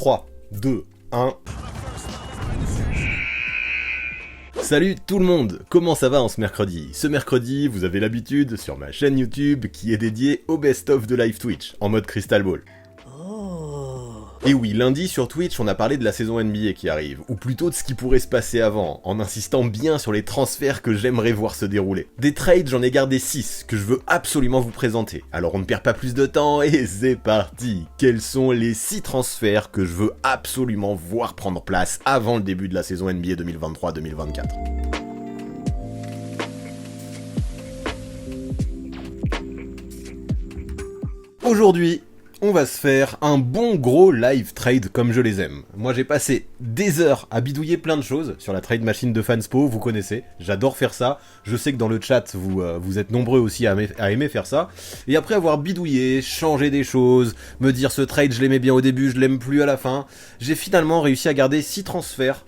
3, 2, 1... Salut tout le monde, comment ça va en ce mercredi? Ce mercredi, vous avez l'habitude sur ma chaîne YouTube qui est dédiée au best-of de live Twitch, en mode Crystal Ball. Et oui, lundi sur Twitch, on a parlé de la saison NBA qui arrive, ou plutôt de ce qui pourrait se passer avant, en insistant bien sur les transferts que j'aimerais voir se dérouler. Des trades, j'en ai gardé 6, que je veux absolument vous présenter. Alors on ne perd pas plus de temps, et c'est parti! Quels sont les 6 transferts que je veux absolument voir prendre place avant le début de la saison NBA 2023-2024? Aujourd'hui, on va se faire un bon gros live trade comme je les aime. Moi j'ai passé des heures à bidouiller plein de choses sur la trade machine de Fanspo, vous connaissez, j'adore faire ça, je sais que dans le chat vous êtes nombreux aussi à aimer faire ça, et après avoir bidouillé, changé des choses, me dire ce trade je l'aimais bien au début, je l'aime plus à la fin, j'ai finalement réussi à garder 6 transferts,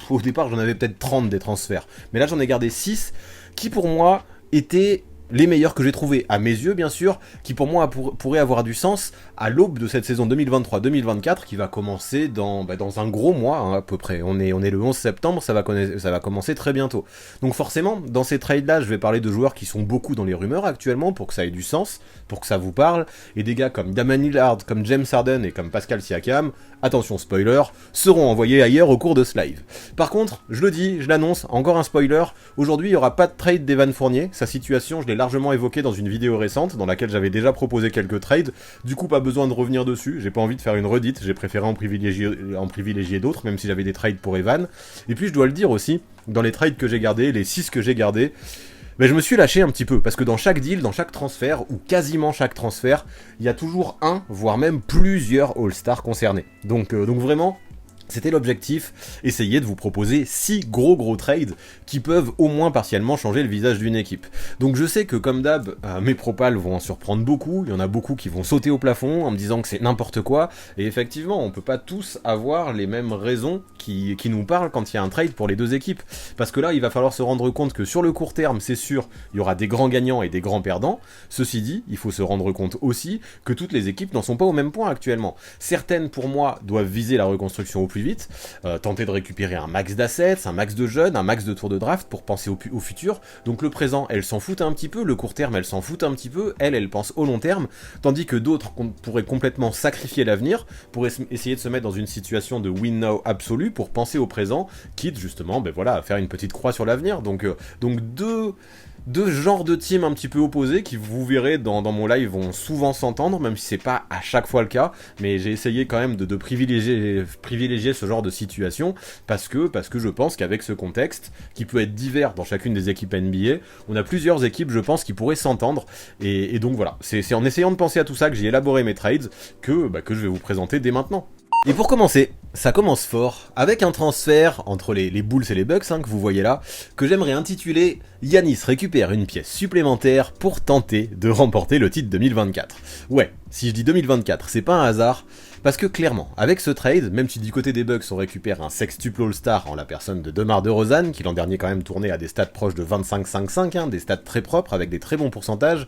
au départ j'en avais peut-être 30 des transferts, mais là j'en ai gardé 6, qui pour moi étaient les meilleurs que j'ai trouvés, à mes yeux bien sûr, qui pour moi pourraient avoir du sens à l'aube de cette saison 2023-2024 qui va commencer dans un gros mois hein, à peu près. On est le 11 septembre, ça va commencer très bientôt. Donc forcément, dans ces trades-là, je vais parler de joueurs qui sont beaucoup dans les rumeurs actuellement pour que ça ait du sens, pour que ça vous parle, et des gars comme Damian Lillard, comme James Harden et comme Pascal Siakam, attention spoiler, seront envoyés ailleurs au cours de ce live. Par contre, je le dis, je l'annonce, encore un spoiler, aujourd'hui il n'y aura pas de trade d'Evan Fournier, sa situation je l'ai largement évoqué dans une vidéo récente dans laquelle j'avais déjà proposé quelques trades, du coup pas besoin de revenir dessus, j'ai pas envie de faire une redite, j'ai préféré en privilégier d'autres, même si j'avais des trades pour Evan. Et puis je dois le dire aussi, dans les trades que j'ai gardés, les 6 que j'ai gardés, je me suis lâché un petit peu, parce que dans chaque deal, dans chaque transfert, ou quasiment chaque transfert, il y a toujours un, voire même plusieurs All-Stars concernés. Donc vraiment, c'était l'objectif, essayer de vous proposer 6 gros trades qui peuvent au moins partiellement changer le visage d'une équipe. Donc je sais que comme d'hab, mes propals vont en surprendre beaucoup, il y en a beaucoup qui vont sauter au plafond en me disant que c'est n'importe quoi, et effectivement on peut pas tous avoir les mêmes raisons qui nous parlent quand il y a un trade pour les deux équipes, parce que là il va falloir se rendre compte que sur le court terme c'est sûr, il y aura des grands gagnants et des grands perdants, ceci dit, il faut se rendre compte aussi que toutes les équipes n'en sont pas au même point actuellement. Certaines pour moi doivent viser la reconstruction au plus vite, tenter de récupérer un max d'assets, un max de jeunes, un max de tours de draft pour penser au futur. Donc le présent, elles s'en foutent un petit peu, le court terme, elles s'en foutent un petit peu, elles pensent au long terme, tandis que d'autres pourraient complètement sacrifier l'avenir pour essayer de se mettre dans une situation de win now absolue pour penser au présent, quitte justement à faire une petite croix sur l'avenir. Donc deux genres de teams un petit peu opposés qui, vous verrez dans mon live, vont souvent s'entendre, même si c'est pas à chaque fois le cas, mais j'ai essayé quand même de privilégier ce genre de situation, parce que je pense qu'avec ce contexte, qui peut être divers dans chacune des équipes NBA, on a plusieurs équipes, je pense, qui pourraient s'entendre, et donc voilà, c'est en essayant de penser à tout ça que j'ai élaboré mes trades, que je vais vous présenter dès maintenant. Et pour commencer, ça commence fort, avec un transfert entre les Bulls et les Bucks, que vous voyez là, que j'aimerais intituler « Giannis récupère une pièce supplémentaire pour tenter de remporter le titre 2024 ». Ouais, si je dis 2024, c'est pas un hasard, parce que clairement, avec ce trade, même si du côté des Bucks on récupère un sextuple All-Star en la personne de DeMar DeRozan, qui l'an dernier quand même tournait à des stats proches de 25-5-5, des stats très propres avec des très bons pourcentages,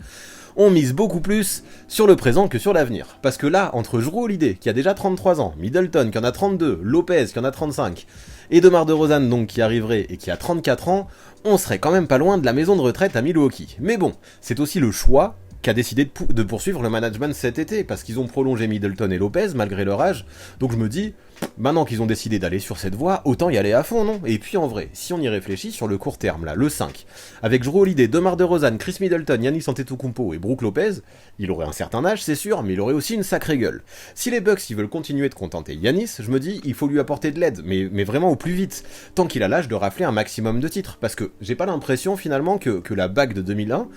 on mise beaucoup plus sur le présent que sur l'avenir. Parce que là, entre Jrue Holiday, qui a déjà 33 ans, Middleton, qui en a 32, Lopez, qui en a 35, et DeMar DeRozan, donc, qui arriverait et qui a 34 ans, on serait quand même pas loin de la maison de retraite à Milwaukee. Mais bon, c'est aussi le choix qu'a décidé de poursuivre le management cet été, parce qu'ils ont prolongé Middleton et Lopez, malgré leur âge, donc je me dis, maintenant qu'ils ont décidé d'aller sur cette voie, autant y aller à fond, non? Et puis en vrai, si on y réfléchit sur le court terme, là, le 5, avec Jrue Holiday, DeMar DeRozan, Chris Middleton, Giannis Antetokounmpo et Brook Lopez, il aurait un certain âge, c'est sûr, mais il aurait aussi une sacrée gueule. Si les Bucks, ils veulent continuer de contenter Giannis, je me dis, il faut lui apporter de l'aide, mais vraiment au plus vite, tant qu'il a l'âge de rafler un maximum de titres, parce que j'ai pas l'impression finalement que la bague de 2001,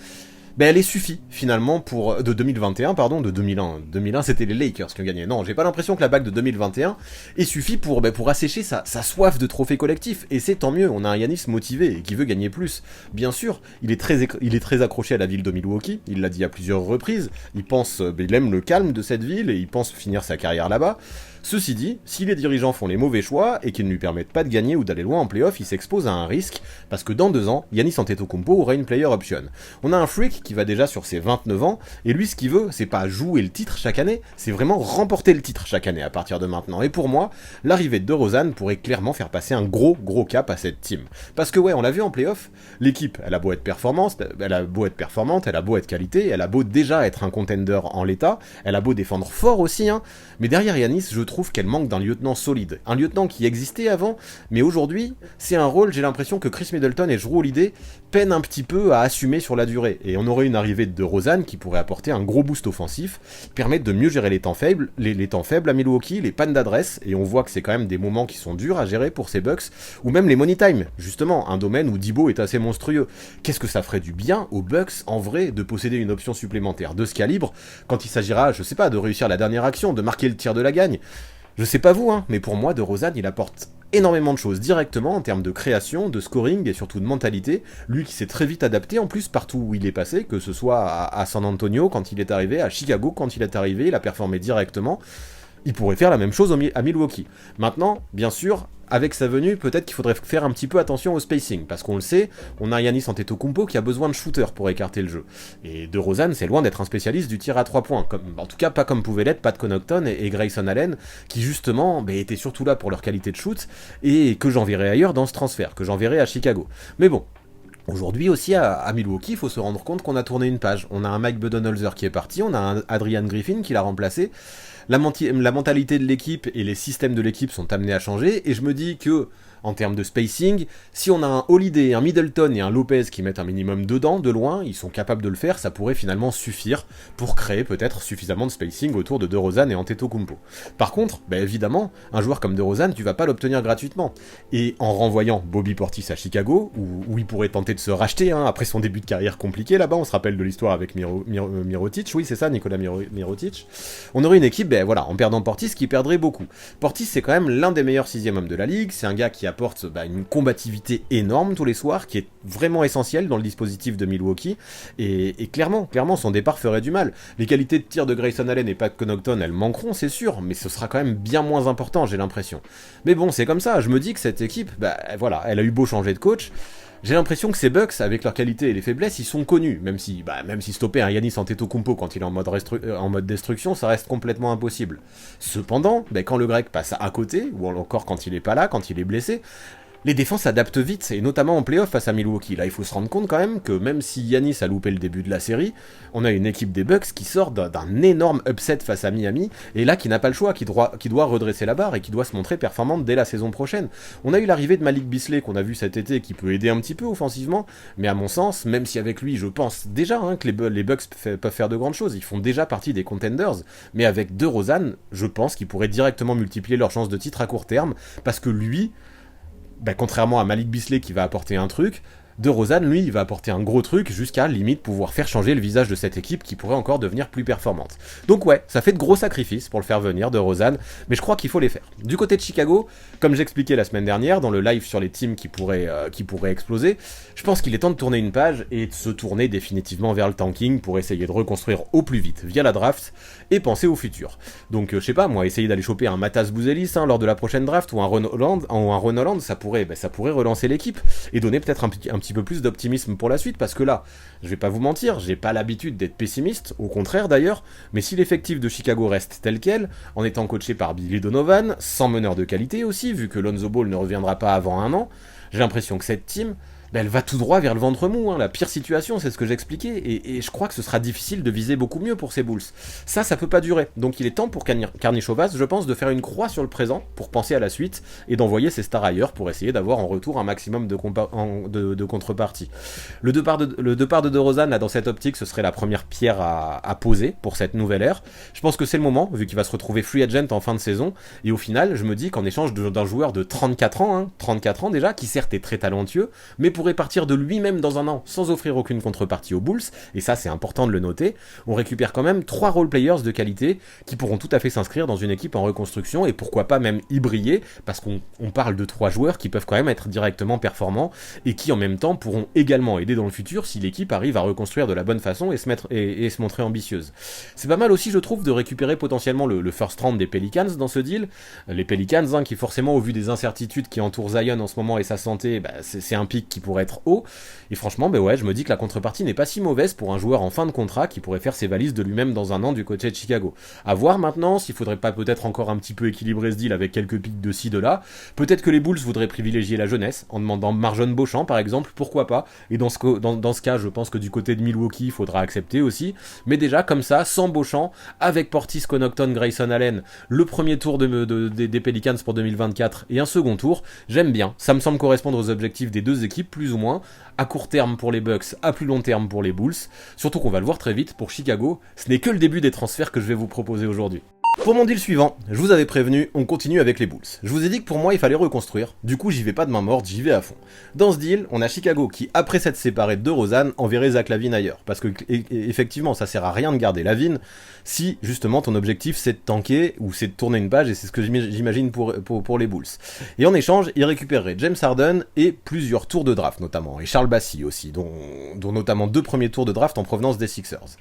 elle est suffit finalement de 2021 pardon, de 2001 c'était les Lakers qui ont gagné. Non, j'ai pas l'impression que la bague de 2021 est suffit pour assécher sa soif de trophées collectifs, et c'est tant mieux, on a un Giannis motivé et qui veut gagner plus. Bien sûr, il est très accroché à la ville de Milwaukee, il l'a dit à plusieurs reprises, il aime le calme de cette ville et il pense finir sa carrière là-bas. Ceci dit, si les dirigeants font les mauvais choix et qu'ils ne lui permettent pas de gagner ou d'aller loin en playoff, il s'expose à un risque, parce que dans 2 ans, Giannis Antetokounmpo aura une player option. On a un freak qui va déjà sur ses 29 ans, et lui ce qu'il veut, c'est pas jouer le titre chaque année, c'est vraiment remporter le titre chaque année à partir de maintenant. Et pour moi, l'arrivée de DeRozan pourrait clairement faire passer un gros cap à cette team. Parce que ouais, on l'a vu en playoff, l'équipe, elle a beau être performante, elle a beau être qualité, elle a beau déjà être un contender en l'état, elle a beau défendre fort aussi, hein, mais derrière Giannis, je trouve qu'elle manque d'un lieutenant solide. Un lieutenant qui existait avant, mais aujourd'hui, c'est un rôle, j'ai l'impression que Chris Middleton et Jrue Holiday peinent un petit peu à assumer sur la durée. Et on aurait une arrivée de DeRozan qui pourrait apporter un gros boost offensif, permettre de mieux gérer les temps faibles, les temps faibles à Milwaukee, les pannes d'adresse, et on voit que c'est quand même des moments qui sont durs à gérer pour ces Bucks, ou même les money time, justement, un domaine où Debo est assez monstrueux. Qu'est-ce que ça ferait du bien aux Bucks, en vrai, de posséder une option supplémentaire de ce calibre, quand il s'agira, je sais pas, de réussir la dernière action, de marquer le tir de la gagne. Je sais pas vous, hein, mais pour moi, DeRozan, il apporte énormément de choses directement en termes de création, de scoring et surtout de mentalité. Lui qui s'est très vite adapté en plus partout où il est passé, que ce soit à San Antonio quand il est arrivé, à Chicago quand il est arrivé, il a performé directement. Il pourrait faire la même chose à Milwaukee. Maintenant, bien sûr, avec sa venue, peut-être qu'il faudrait faire un petit peu attention au spacing, parce qu'on le sait, on a Giannis Antetokounmpo qui a besoin de shooters pour écarter le jeu. Et DeRozan, c'est loin d'être un spécialiste du tir à 3 points, en tout cas pas comme pouvaient l'être Pat Connaughton et Grayson Allen, qui justement étaient surtout là pour leur qualité de shoot, et que j'enverrai ailleurs dans ce transfert, que j'enverrai à Chicago. Mais bon, aujourd'hui aussi à Milwaukee, il faut se rendre compte qu'on a tourné une page. On a un Mike Budenholzer qui est parti, on a un Adrian Griffin qui l'a remplacé. La mentalité de l'équipe et les systèmes de l'équipe sont amenés à changer, et je me dis que, en termes de spacing, si on a un Holiday, un Middleton et un Lopez qui mettent un minimum dedans, de loin, ils sont capables de le faire, ça pourrait finalement suffire pour créer peut-être suffisamment de spacing autour de DeRozan et Antetokounmpo. Par contre, évidemment, un joueur comme DeRozan, tu vas pas l'obtenir gratuitement. Et en renvoyant Bobby Portis à Chicago, où il pourrait tenter de se racheter, hein, après son début de carrière compliqué là-bas, on se rappelle de l'histoire avec Mirotic, oui c'est ça, Nikola Mirotic, on aurait une équipe, en perdant Portis, qui perdrait beaucoup. Portis, c'est quand même l'un des meilleurs 6e hommes de la ligue, c'est un gars qui apporte une combativité énorme tous les soirs, qui est vraiment essentiel dans le dispositif de Milwaukee, et clairement, son départ ferait du mal. Les qualités de tir de Grayson Allen et Pat Connaughton, elles manqueront, c'est sûr, mais ce sera quand même bien moins important, j'ai l'impression. Mais bon, c'est comme ça, je me dis que cette équipe, elle a eu beau changer de coach, j'ai l'impression que ces Bucks, avec leurs qualités et les faiblesses, ils sont connus, même si stopper un Giannis Antetokounmpo quand il est en mode destruction, ça reste complètement impossible. Cependant, quand le grec passe à côté, ou encore quand il est pas là, quand il est blessé, les défenses s'adaptent vite, et notamment en play-off face à Milwaukee. Là, il faut se rendre compte quand même que même si Giannis a loupé le début de la série, on a une équipe des Bucks qui sort d'un énorme upset face à Miami, et là qui n'a pas le choix, qui doit redresser la barre et qui doit se montrer performante dès la saison prochaine. On a eu l'arrivée de Malik Beasley qu'on a vu cet été, qui peut aider un petit peu offensivement, mais à mon sens, même si avec lui je pense déjà que les Bucks peuvent faire de grandes choses, ils font déjà partie des contenders, mais avec DeRozan, je pense qu'ils pourraient directement multiplier leurs chances de titre à court terme, parce que lui, contrairement à Malik Beasley qui va apporter un truc, DeRozan, lui, il va apporter un gros truc jusqu'à limite pouvoir faire changer le visage de cette équipe qui pourrait encore devenir plus performante. Donc ouais, ça fait de gros sacrifices pour le faire venir, DeRozan, mais je crois qu'il faut les faire. Du côté de Chicago, comme j'expliquais la semaine dernière dans le live sur les teams qui pourraient exploser, je pense qu'il est temps de tourner une page et de se tourner définitivement vers le tanking pour essayer de reconstruire au plus vite via la draft et penser au futur. Donc je sais pas, moi, essayer d'aller choper un Matas Bouzelis lors de la prochaine draft ou un Ron Holland, ça pourrait relancer l'équipe et donner peut-être un petit peu plus d'optimisme pour la suite, parce que là, je vais pas vous mentir, j'ai pas l'habitude d'être pessimiste, au contraire d'ailleurs, mais si l'effectif de Chicago reste tel quel, en étant coaché par Billy Donovan, sans meneur de qualité aussi, vu que Lonzo Ball ne reviendra pas avant 1 an, j'ai l'impression que cette team, elle va tout droit vers le ventre mou, la pire situation, c'est ce que j'expliquais, et je crois que ce sera difficile de viser beaucoup mieux pour ces Bulls. Ça peut pas durer, donc il est temps pour Karnišovas, je pense, de faire une croix sur le présent, pour penser à la suite, et d'envoyer ses stars ailleurs, pour essayer d'avoir en retour un maximum de contrepartie. Le départ de DeRozan, là, dans cette optique, ce serait la première pierre à poser pour cette nouvelle ère. Je pense que c'est le moment, vu qu'il va se retrouver free agent en fin de saison, et au final, je me dis qu'en échange d'un joueur de 34 ans déjà, qui certes est très talentueux, mais pour pourrait partir de lui-même dans un an sans offrir aucune contrepartie aux Bulls, et ça c'est important de le noter, on récupère quand même 3 role-players de qualité qui pourront tout à fait s'inscrire dans une équipe en reconstruction, et pourquoi pas même y briller, parce qu'on parle de 3 joueurs qui peuvent quand même être directement performants, et qui en même temps pourront également aider dans le futur si l'équipe arrive à reconstruire de la bonne façon et se montrer ambitieuse. C'est pas mal aussi je trouve de récupérer potentiellement le first round des Pelicans dans ce deal, les Pelicans qui forcément au vu des incertitudes qui entourent Zion en ce moment et sa santé, c'est un pic qui pourrait être haut, et franchement ouais, je me dis que la contrepartie n'est pas si mauvaise pour un joueur en fin de contrat qui pourrait faire ses valises de lui-même dans un an du côté de Chicago. À voir maintenant s'il faudrait pas peut-être encore un petit peu équilibrer ce deal avec quelques pics de ci de là, peut-être que les Bulls voudraient privilégier la jeunesse en demandant Marjon Beauchamp par exemple, pourquoi pas, et dans ce cas je pense que du côté de Milwaukee il faudra accepter aussi, mais déjà comme ça, sans Beauchamp, avec Portis, Connaughton, Grayson Allen, le premier tour des Pelicans pour 2024 et un second tour, j'aime bien, ça me semble correspondre aux objectifs des deux équipes plus ou moins, à court terme pour les Bucks, à plus long terme pour les Bulls, surtout qu'on va le voir très vite pour Chicago, ce n'est que le début des transferts que je vais vous proposer aujourd'hui. Pour mon deal suivant, je vous avais prévenu, on continue avec les Bulls. Je vous ai dit que pour moi il fallait reconstruire, du coup j'y vais pas de main morte, j'y vais à fond. Dans ce deal, on a Chicago qui, après s'être séparé de DeRozan, enverrait Zach LaVine ailleurs. Parce que effectivement, ça sert à rien de garder LaVine si justement ton objectif c'est de tanker ou c'est de tourner une page, et c'est ce que j'imagine pour les Bulls. Et en échange, il récupérerait James Harden et plusieurs tours de draft notamment, et Charles Bassey aussi, dont notamment 2 premiers tours de draft en provenance des Sixers.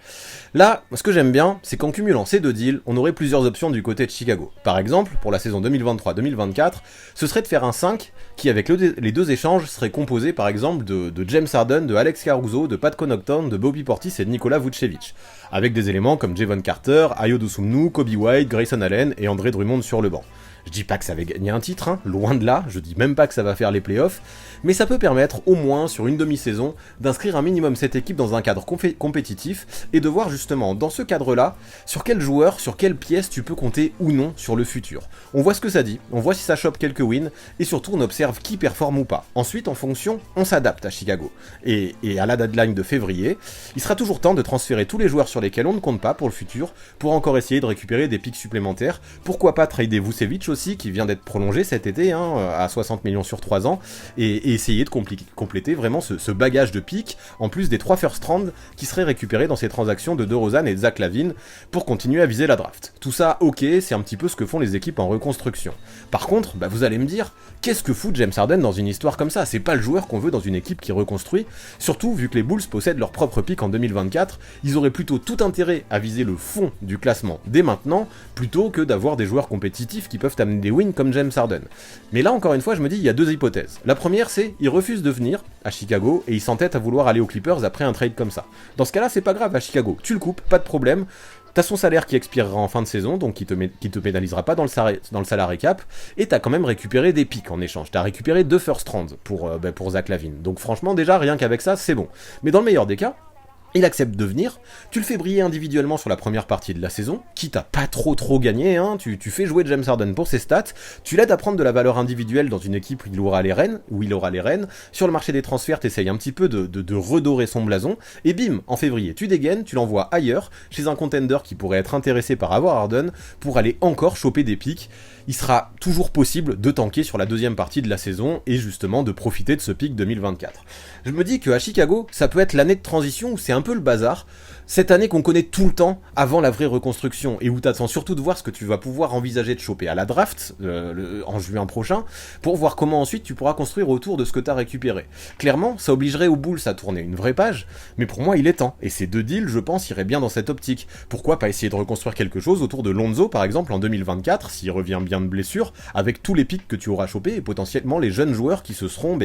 Là, ce que j'aime bien, c'est qu'en cumulant ces deux deals, on aurait plusieurs options du côté de Chicago. Par exemple, pour la saison 2023-2024, ce serait de faire un 5 qui, avec les deux échanges, serait composé par exemple de James Harden, de Alex Caruso, de Pat Connaughton, de Bobby Portis et de Nikola Vucevic, avec des éléments comme Javon Carter, Ayo Dosunmu, Kobe White, Grayson Allen et André Drummond sur le banc. Je dis pas que ça va gagner un titre, loin de là, je dis même pas que ça va faire les playoffs, mais ça peut permettre au moins sur une demi-saison d'inscrire un minimum cette équipe dans un cadre compétitif et de voir justement dans ce cadre-là sur quel joueur, sur quelle pièce tu peux compter ou non sur le futur. On voit ce que ça dit, on voit si ça chope quelques wins et surtout on observe qui performe ou pas. Ensuite en fonction, on s'adapte à Chicago. Et à la deadline de février, il sera toujours temps de transférer tous les joueurs sur lesquels on ne compte pas pour le futur pour encore essayer de récupérer des pics supplémentaires. Pourquoi pas trader Vucevic aussi qui vient d'être prolongé cet été à 60 millions sur 3 ans et essayer de compléter vraiment ce bagage de pics en plus des 3 first round qui seraient récupérés dans ces transactions de DeRozan et de Zach LaVine pour continuer à viser la draft. Tout ça ok, c'est un petit peu ce que font les équipes en reconstruction. Par contre, vous allez me dire, qu'est-ce que fout James Harden dans une histoire comme ça? C'est pas le joueur qu'on veut dans une équipe qui reconstruit, surtout vu que les Bulls possèdent leur propre pick en 2024, ils auraient plutôt tout intérêt à viser le fond du classement dès maintenant, plutôt que d'avoir des joueurs compétitifs qui peuvent amener des wins comme James Harden. Mais là encore une fois je me dis il y a 2 hypothèses. La première c'est il refuse de venir à Chicago et il s'entête à vouloir aller aux Clippers après un trade comme ça. Dans ce cas là c'est pas grave, à Chicago tu le coupes, pas de problème. T'as son salaire qui expirera en fin de saison, donc qui te pénalisera pas dans le salary cap, et t'as quand même récupéré des pics en échange. T'as récupéré 2 first rounds pour Zach LaVine. Donc franchement déjà rien qu'avec ça c'est bon. Mais dans le meilleur des cas, il accepte de venir, tu le fais briller individuellement sur la première partie de la saison, quitte à pas trop gagné, tu fais jouer James Harden pour ses stats, tu l'aides à prendre de la valeur individuelle dans une équipe où il aura les rênes, sur le marché des transferts t'essayes un petit peu de redorer son blason, et bim, en février tu dégaines, tu l'envoies ailleurs, chez un contender qui pourrait être intéressé par avoir Harden, pour aller encore choper des pics. Il sera toujours possible de tanker sur la deuxième partie de la saison et justement de profiter de ce pic 2024. Je me dis qu'à Chicago, ça peut être l'année de transition où c'est un peu le bazar, cette année qu'on connaît tout le temps avant la vraie reconstruction et où t'attends surtout de voir ce que tu vas pouvoir envisager de choper à la draft en juin prochain pour voir comment ensuite tu pourras construire autour de ce que t'as récupéré. Clairement, ça obligerait aux Bulls à tourner une vraie page, mais pour moi il est temps et ces 2 deals, je pense, iraient bien dans cette optique. Pourquoi pas essayer de reconstruire quelque chose autour de Lonzo par exemple en 2024 s'il revient bien de blessure, avec tous les pics que tu auras chopés et potentiellement les jeunes joueurs qui se seront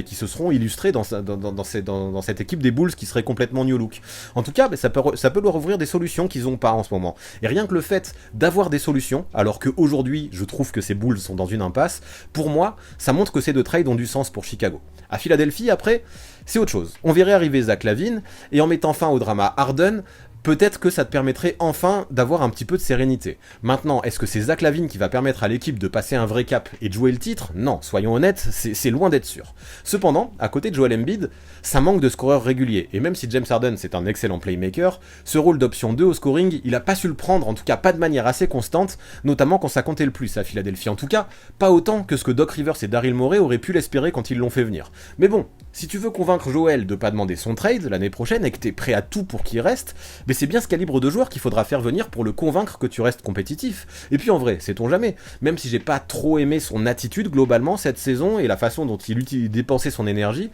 illustrés dans cette équipe des Bulls qui serait complètement new look. En tout cas, ça peut leur ouvrir des solutions qu'ils n'ont pas en ce moment. Et rien que le fait d'avoir des solutions, alors qu'aujourd'hui, je trouve que ces Bulls sont dans une impasse, pour moi, ça montre que ces 2 trades ont du sens pour Chicago. À Philadelphie, après, c'est autre chose. On verrait arriver Zach LaVine, et en mettant fin au drama Harden, peut-être que ça te permettrait enfin d'avoir un petit peu de sérénité. Maintenant, est-ce que c'est Zach LaVine qui va permettre à l'équipe de passer un vrai cap et de jouer le titre? Non, soyons honnêtes, c'est loin d'être sûr. Cependant, à côté de Joel Embiid, ça manque de scoreurs réguliers, et même si James Harden c'est un excellent playmaker, ce rôle d'option 2 au scoring, il a pas su le prendre, en tout cas pas de manière assez constante, notamment quand ça comptait le plus à Philadelphie. En tout cas, pas autant que ce que Doc Rivers et Daryl Morey auraient pu l'espérer quand ils l'ont fait venir. Mais bon, Si tu veux convaincre Joel de pas demander son trade l'année prochaine et que t'es prêt à tout pour qu'il reste, mais c'est bien ce calibre de joueur qu'il faudra faire venir pour le convaincre que tu restes compétitif. Et puis en vrai, sait-on jamais, même si j'ai pas trop aimé son attitude globalement cette saison et la façon dont il dépensait son énergie,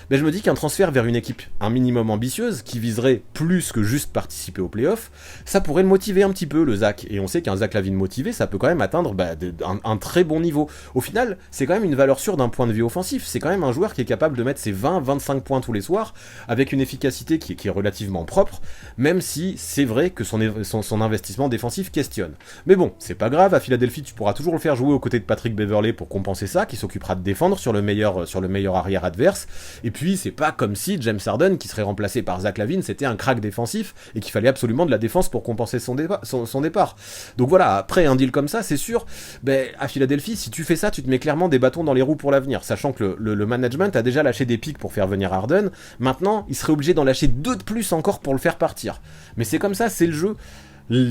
ben je me dis qu'un transfert vers une équipe un minimum ambitieuse, qui viserait plus que juste participer aux playoffs, ça pourrait le motiver un petit peu le Zach. Et on sait qu'un Zach LaVine motivé, ça peut quand même atteindre un très bon niveau. Au final, c'est quand même une valeur sûre d'un point de vue offensif, c'est quand même un joueur qui est capable de mettre ses 20-25 points tous les soirs, avec une efficacité qui est relativement propre, même si c'est vrai que son investissement défensif questionne. Mais bon, c'est pas grave, à Philadelphie tu pourras toujours le faire jouer aux côtés de Patrick Beverley pour compenser ça, qui s'occupera de défendre sur le meilleur arrière adverse, et puis c'est pas comme si James Harden, qui serait remplacé par Zach LaVine, c'était un crack défensif, et qu'il fallait absolument de la défense pour compenser son départ. Donc voilà, après un deal comme ça, c'est sûr, à Philadelphie, si tu fais ça, tu te mets clairement des bâtons dans les roues pour l'avenir, sachant que le management a déjà lâché des pics pour faire venir Harden. Maintenant, il serait obligé d'en lâcher 2 de plus encore pour le faire partir. Mais c'est comme ça, c'est le jeu.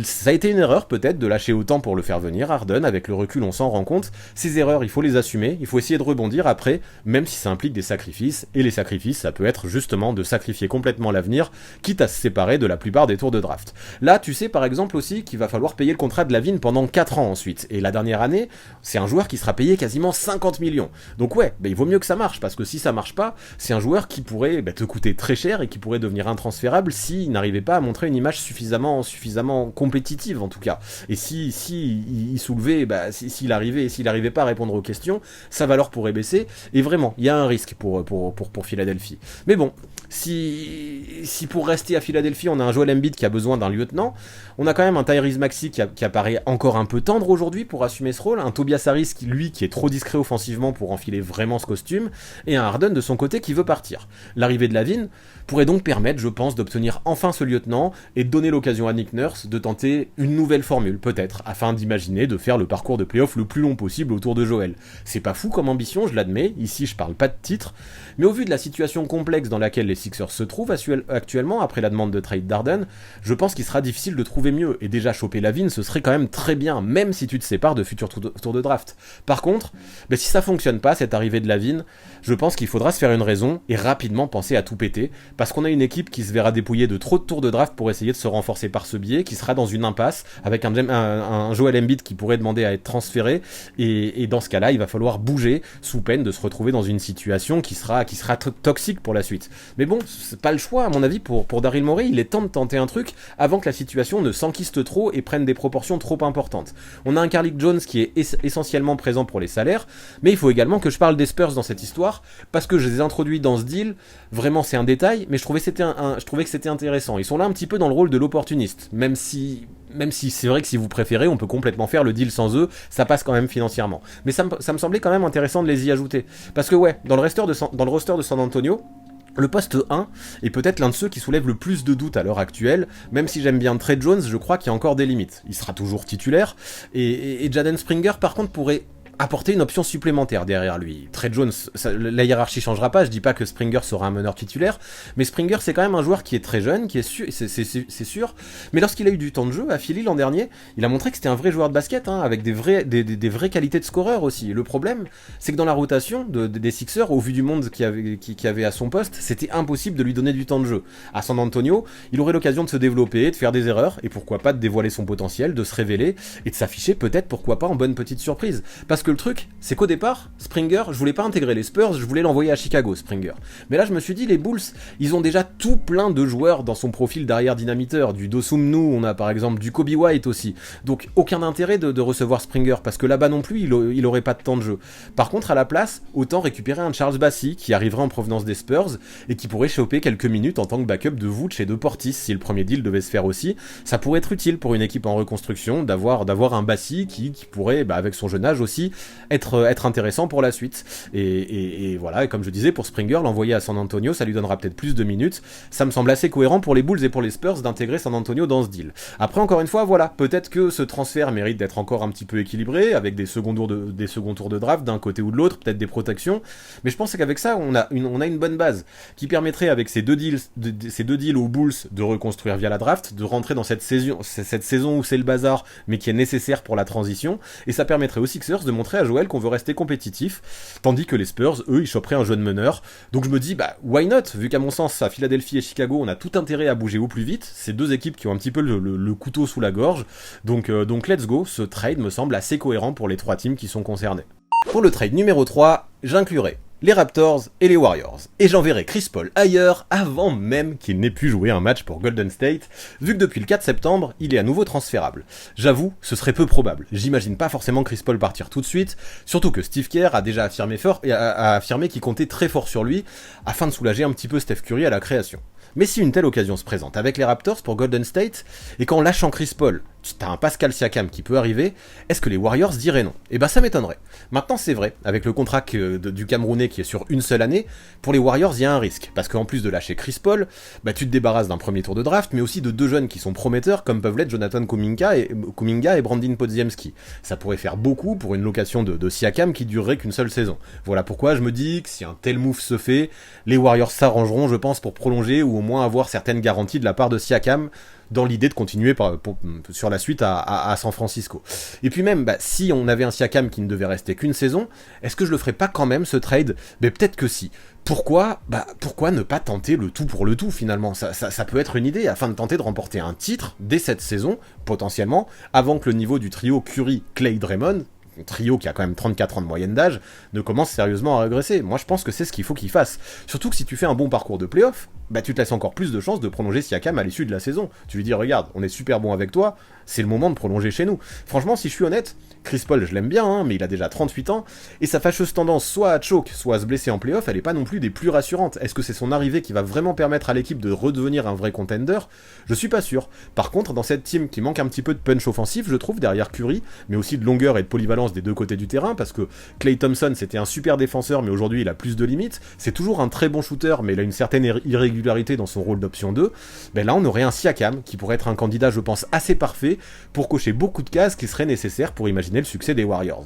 Ça a été une erreur peut-être de lâcher autant pour le faire venir, Harden, avec le recul on s'en rend compte, ces erreurs il faut les assumer, il faut essayer de rebondir après, même si ça implique des sacrifices, et les sacrifices ça peut être justement de sacrifier complètement l'avenir, quitte à se séparer de la plupart des tours de draft. Là tu sais par exemple aussi qu'il va falloir payer le contrat de LaVine pendant 4 ans ensuite, et la dernière année, c'est un joueur qui sera payé quasiment 50 millions, donc ouais, il vaut mieux que ça marche, parce que si ça marche pas, c'est un joueur qui pourrait te coûter très cher, et qui pourrait devenir intransférable s'il n'arrivait pas à montrer une image suffisamment compétitive en tout cas, et il soulevait, s'il arrivait pas à répondre aux questions, sa valeur pourrait baisser, et vraiment il y a un risque pour Philadelphie. Mais bon, si pour rester à Philadelphie on a un Joel Embiid qui a besoin d'un lieutenant, on a quand même un Tyrese Maxey qui apparaît encore un peu tendre aujourd'hui pour assumer ce rôle, un Tobias Harris qui est trop discret offensivement pour enfiler vraiment ce costume, et un Harden de son côté qui veut partir. L'arrivée de LaVine pourrait donc permettre, je pense, d'obtenir enfin ce lieutenant et de donner l'occasion à Nick Nurse de tenter une nouvelle formule, peut-être, afin d'imaginer de faire le parcours de playoff le plus long possible autour de Joel. C'est pas fou comme ambition, je l'admets, ici je parle pas de titre, mais au vu de la situation complexe dans laquelle les Sixers se trouvent actuellement, après la demande de trade d'Harden, je pense qu'il sera difficile de trouver mieux, et déjà choper LaVine ce serait quand même très bien, même si tu te sépares de futurs tours de draft. Par contre, si ça fonctionne pas, cette arrivée de LaVine, je pense qu'il faudra se faire une raison, et rapidement penser à tout péter, parce qu'on a une équipe qui se verra dépouillée de trop de tours de draft pour essayer de se renforcer par ce biais, qui sera dans une impasse, avec un Joel Embiid qui pourrait demander à être transféré, et dans ce cas-là, il va falloir bouger, sous peine de se retrouver dans une situation qui sera toxique pour la suite. Mais bon, c'est pas le choix, à mon avis, pour Daryl Morey, il est temps de tenter un truc, avant que la situation ne s'enquiste trop et prenne des proportions trop importantes. On a un Carlik Jones qui est essentiellement présent pour les salaires, mais il faut également que je parle des Spurs dans cette histoire, parce que je les ai introduits dans ce deal, vraiment c'est un détail, mais je trouvais que c'était intéressant. Ils sont là un petit peu dans le rôle de l'opportuniste, même si c'est vrai que si vous préférez, on peut complètement faire le deal sans eux, ça passe quand même financièrement. Mais ça me semblait quand même intéressant de les y ajouter. Parce que ouais, dans le roster de San Antonio, le poste 1 est peut-être l'un de ceux qui soulève le plus de doutes à l'heure actuelle, même si j'aime bien Trey Jones, je crois qu'il y a encore des limites. Il sera toujours titulaire, et Jaden Springer par contre pourrait apporter une option supplémentaire derrière lui. Trey Jones, la hiérarchie changera pas, je dis pas que Springer sera un meneur titulaire, mais Springer c'est quand même un joueur qui est très jeune, qui est sûr, c'est sûr, mais lorsqu'il a eu du temps de jeu à Philly l'an dernier, il a montré que c'était un vrai joueur de basket, avec des vraies qualités de scoreur aussi. Le problème, c'est que dans la rotation des Sixers, au vu du monde qu'il y avait à son poste, c'était impossible de lui donner du temps de jeu. À San Antonio, il aurait l'occasion de se développer, de faire des erreurs, et pourquoi pas de dévoiler son potentiel, de se révéler, et de s'afficher peut-être, pourquoi pas, en bonne petite surprise. Parce que le truc, c'est qu'au départ, Springer, je voulais pas intégrer les Spurs, je voulais l'envoyer à Chicago, Springer. Mais là, je me suis dit, les Bulls, ils ont déjà tout plein de joueurs dans son profil d'arrière dynamiteur. Du Dosumnu, on a par exemple du Kobe White aussi. Donc, aucun intérêt de recevoir Springer, parce que là-bas non plus, il aurait pas de temps de jeu. Par contre, à la place, autant récupérer un Charles Bassey, qui arriverait en provenance des Spurs, et qui pourrait choper quelques minutes en tant que backup de Vooch et de Portis, si le premier deal devait se faire aussi. Ça pourrait être utile pour une équipe en reconstruction, d'avoir un Bassey qui pourrait, avec son jeune âge aussi, être intéressant pour la suite. Et voilà, et comme je disais, pour Springer, l'envoyer à San Antonio, ça lui donnera peut-être plus de minutes. Ça me semble assez cohérent pour les Bulls et pour les Spurs d'intégrer San Antonio dans ce deal. Après, encore une fois, voilà, peut-être que ce transfert mérite d'être encore un petit peu équilibré, avec des seconds tours de draft d'un côté ou de l'autre, peut-être des protections, mais je pense qu'avec ça, on a une bonne base, qui permettrait, avec ces deux deals aux Bulls, de reconstruire via la draft, de rentrer dans cette saison où c'est le bazar, mais qui est nécessaire pour la transition, et ça permettrait aux Sixers de montrer montrer à Joel qu'on veut rester compétitif, tandis que les Spurs, eux, ils choperaient un jeune meneur. Donc je me dis, bah, why not? Vu qu'à mon sens, à Philadelphie et Chicago, on a tout intérêt à bouger au plus vite. C'est deux équipes qui ont un petit peu le couteau sous la gorge. Donc let's go, ce trade me semble assez cohérent pour les trois teams qui sont concernés. Pour le trade numéro 3, j'inclurai les Raptors et les Warriors. Et j'enverrai Chris Paul ailleurs avant même qu'il n'ait pu jouer un match pour Golden State, vu que depuis le 4 septembre, il est à nouveau transférable. J'avoue, ce serait peu probable. J'imagine pas forcément Chris Paul partir tout de suite, surtout que Steve Kerr a déjà affirmé qu'il comptait très fort sur lui, afin de soulager un petit peu Steph Curry à la création. Mais si une telle occasion se présente avec les Raptors pour Golden State, et qu'en lâchant Chris Paul, t'as un Pascal Siakam qui peut arriver, est-ce que les Warriors diraient non? Eh ben ça m'étonnerait. Maintenant c'est vrai, avec le contrat du Camerounais qui est sur une seule année, pour les Warriors il y a un risque, parce qu'en plus de lâcher Chris Paul, bah tu te débarrasses d'un premier tour de draft, mais aussi de deux jeunes qui sont prometteurs, comme peuvent l'être Jonathan Kuminga et Brandin Podziemski. Ça pourrait faire beaucoup pour une location de Siakam qui durerait qu'une seule saison. Voilà pourquoi je me dis que si un tel move se fait, les Warriors s'arrangeront, je pense, pour prolonger ou au moins avoir certaines garanties de la part de Siakam, dans l'idée de continuer sur la suite à San Francisco. Et puis même, bah, si on avait un Siakam qui ne devait rester qu'une saison, est-ce que je le ferais pas quand même, ce trade? Ben peut-être que si. Pourquoi ne pas tenter le tout pour le tout, finalement? Ça peut être une idée, afin de tenter de remporter un titre dès cette saison, potentiellement, avant que le niveau du trio Curry, Clay, Draymond, un trio qui a quand même 34 ans de moyenne d'âge, ne commence sérieusement à régresser. Moi je pense que c'est ce qu'il faut qu'il fasse. Surtout que si tu fais un bon parcours de play-off, bah tu te laisses encore plus de chances de prolonger Siakam à l'issue de la saison. Tu lui dis, regarde, on est super bon avec toi, c'est le moment de prolonger chez nous. Franchement, si je suis honnête, Chris Paul, je l'aime bien, hein, mais il a déjà 38 ans, et sa fâcheuse tendance soit à choke, soit à se blesser en play-off, elle est pas non plus des plus rassurantes. Est-ce que c'est son arrivée qui va vraiment permettre à l'équipe de redevenir un vrai contender? Je suis pas sûr. Par contre, dans cette team qui manque un petit peu de punch offensif, je trouve, derrière Curry, mais aussi de longueur et de polyvalence des deux côtés du terrain, parce que Klay Thompson, c'était un super défenseur, mais aujourd'hui il a plus de limites. C'est toujours un très bon shooter, mais il a une certaine irrégularité dans son rôle d'option 2. Ben là, on aurait un Siakam qui pourrait être un candidat, je pense, assez parfait pour cocher beaucoup de cases qui seraient nécessaires pour imaginer le succès des Warriors.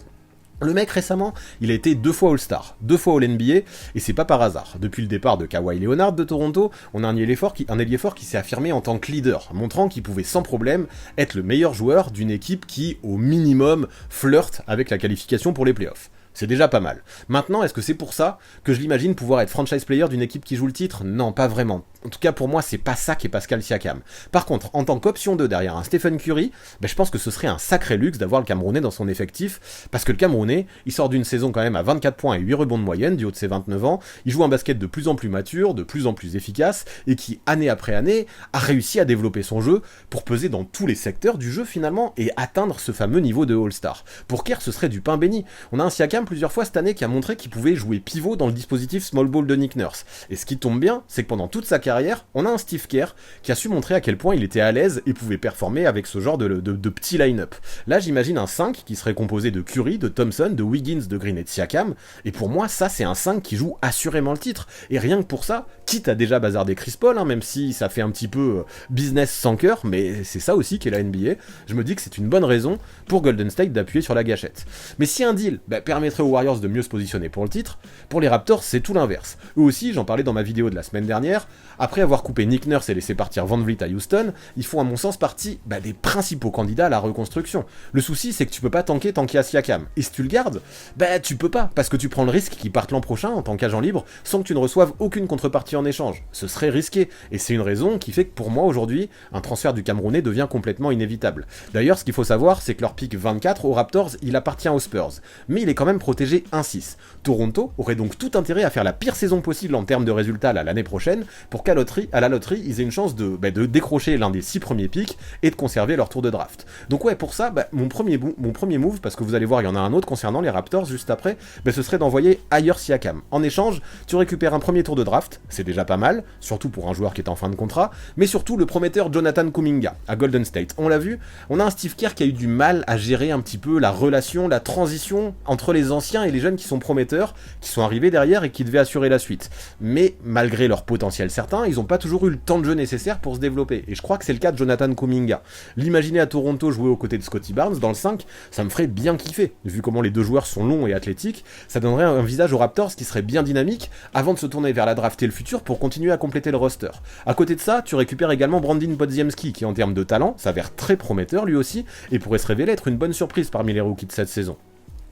Le mec récemment, il a été 2 fois All-Star, 2 fois All-NBA, et c'est pas par hasard. Depuis le départ de Kawhi Leonard de Toronto, on a un ailier fort qui s'est affirmé en tant que leader, montrant qu'il pouvait sans problème être le meilleur joueur d'une équipe qui, au minimum, flirte avec la qualification pour les playoffs. C'est déjà pas mal. Maintenant, est-ce que c'est pour ça que je l'imagine pouvoir être franchise player d'une équipe qui joue le titre? Non, pas vraiment. En tout cas, pour moi, c'est pas ça qu'est Pascal Siakam. Par contre, en tant qu'option 2 derrière un Stephen Curry, ben, je pense que ce serait un sacré luxe d'avoir le Camerounais dans son effectif, parce que le Camerounais, il sort d'une saison quand même à 24 points et 8 rebonds de moyenne, du haut de ses 29 ans, il joue un basket de plus en plus mature, de plus en plus efficace, et qui, année après année, a réussi à développer son jeu pour peser dans tous les secteurs du jeu finalement, et atteindre ce fameux niveau de All-Star. Pour Kerr, ce serait du pain béni. On a un Siakam plusieurs fois cette année qui a montré qu'il pouvait jouer pivot dans le dispositif small ball de Nick Nurse. Et ce qui tombe bien, c'est que pendant toute sa carrière, on a un Steve Kerr qui a su montrer à quel point il était à l'aise et pouvait performer avec ce genre de petit line-up. Là, j'imagine un 5 qui serait composé de Curry, de Thompson, de Wiggins, de Green et de Siakam. Et pour moi, ça, c'est un 5 qui joue assurément le titre. Et rien que pour ça, quitte à déjà bazarder Chris Paul, hein, même si ça fait un petit peu business sans cœur, mais c'est ça aussi qu'est la NBA, je me dis que c'est une bonne raison pour Golden State d'appuyer sur la gâchette. Mais si un deal permettrait aux Warriors de mieux se positionner pour le titre, pour les Raptors, c'est tout l'inverse. Eux aussi, j'en parlais dans ma vidéo de la semaine dernière, après avoir coupé Nick Nurse et laissé partir Van Vliet à Houston, ils font à mon sens partie des principaux candidats à la reconstruction. Le souci, c'est que tu peux pas tanker tant qu'il y a Siakam. Et si tu le gardes, tu peux pas, parce que tu prends le risque qu'il parte l'an prochain en tant qu'agent libre sans que tu ne reçoives aucune contrepartie en échange. Ce serait risqué, et c'est une raison qui fait que pour moi aujourd'hui, un transfert du Camerounais devient complètement inévitable. D'ailleurs, ce qu'il faut savoir, c'est que leur pick 24 aux Raptors, il appartient aux Spurs, mais il est quand même protégé 1-6. Toronto aurait donc tout intérêt à faire la pire saison possible en termes de résultats l'année prochaine pour qu'à la loterie, ils aient une chance de décrocher l'un des 6 premiers picks et de conserver leur tour de draft. Donc ouais, pour ça, mon premier move, parce que vous allez voir, il y en a un autre concernant les Raptors juste après, ce serait d'envoyer ailleurs Siakam. En échange, tu récupères un premier tour de draft, c'est déjà pas mal, surtout pour un joueur qui est en fin de contrat, mais surtout le prometteur Jonathan Kuminga à Golden State. On l'a vu, on a un Steve Kerr qui a eu du mal à gérer un petit peu la relation, la transition entre les anciens et les jeunes qui sont prometteurs, qui sont arrivés derrière et qui devaient assurer la suite. Mais malgré leur potentiel certain, ils n'ont pas toujours eu le temps de jeu nécessaire pour se développer. Et je crois que c'est le cas de Jonathan Kuminga. L'imaginer à Toronto jouer aux côtés de Scottie Barnes dans le 5, ça me ferait bien kiffer. Vu comment les deux joueurs sont longs et athlétiques, ça donnerait un visage aux Raptors qui serait bien dynamique avant de se tourner vers la draft et le futur pour continuer à compléter le roster. À côté de ça, tu récupères également Brandin Podziemski qui en termes de talent s'avère très prometteur lui aussi et pourrait se révéler être une bonne surprise parmi les rookies de cette saison.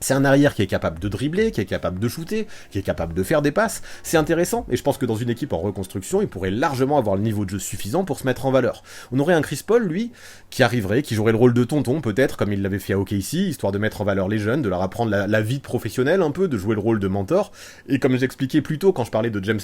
C'est un arrière qui est capable de dribbler, qui est capable de shooter, qui est capable de faire des passes. C'est intéressant, et je pense que dans une équipe en reconstruction, il pourrait largement avoir le niveau de jeu suffisant pour se mettre en valeur. On aurait un Chris Paul, lui, qui arriverait, qui jouerait le rôle de tonton, peut-être, comme il l'avait fait à OKC, histoire de mettre en valeur les jeunes, de leur apprendre la vie professionnelle un peu, de jouer le rôle de mentor. Et comme j'expliquais plus tôt quand je parlais de James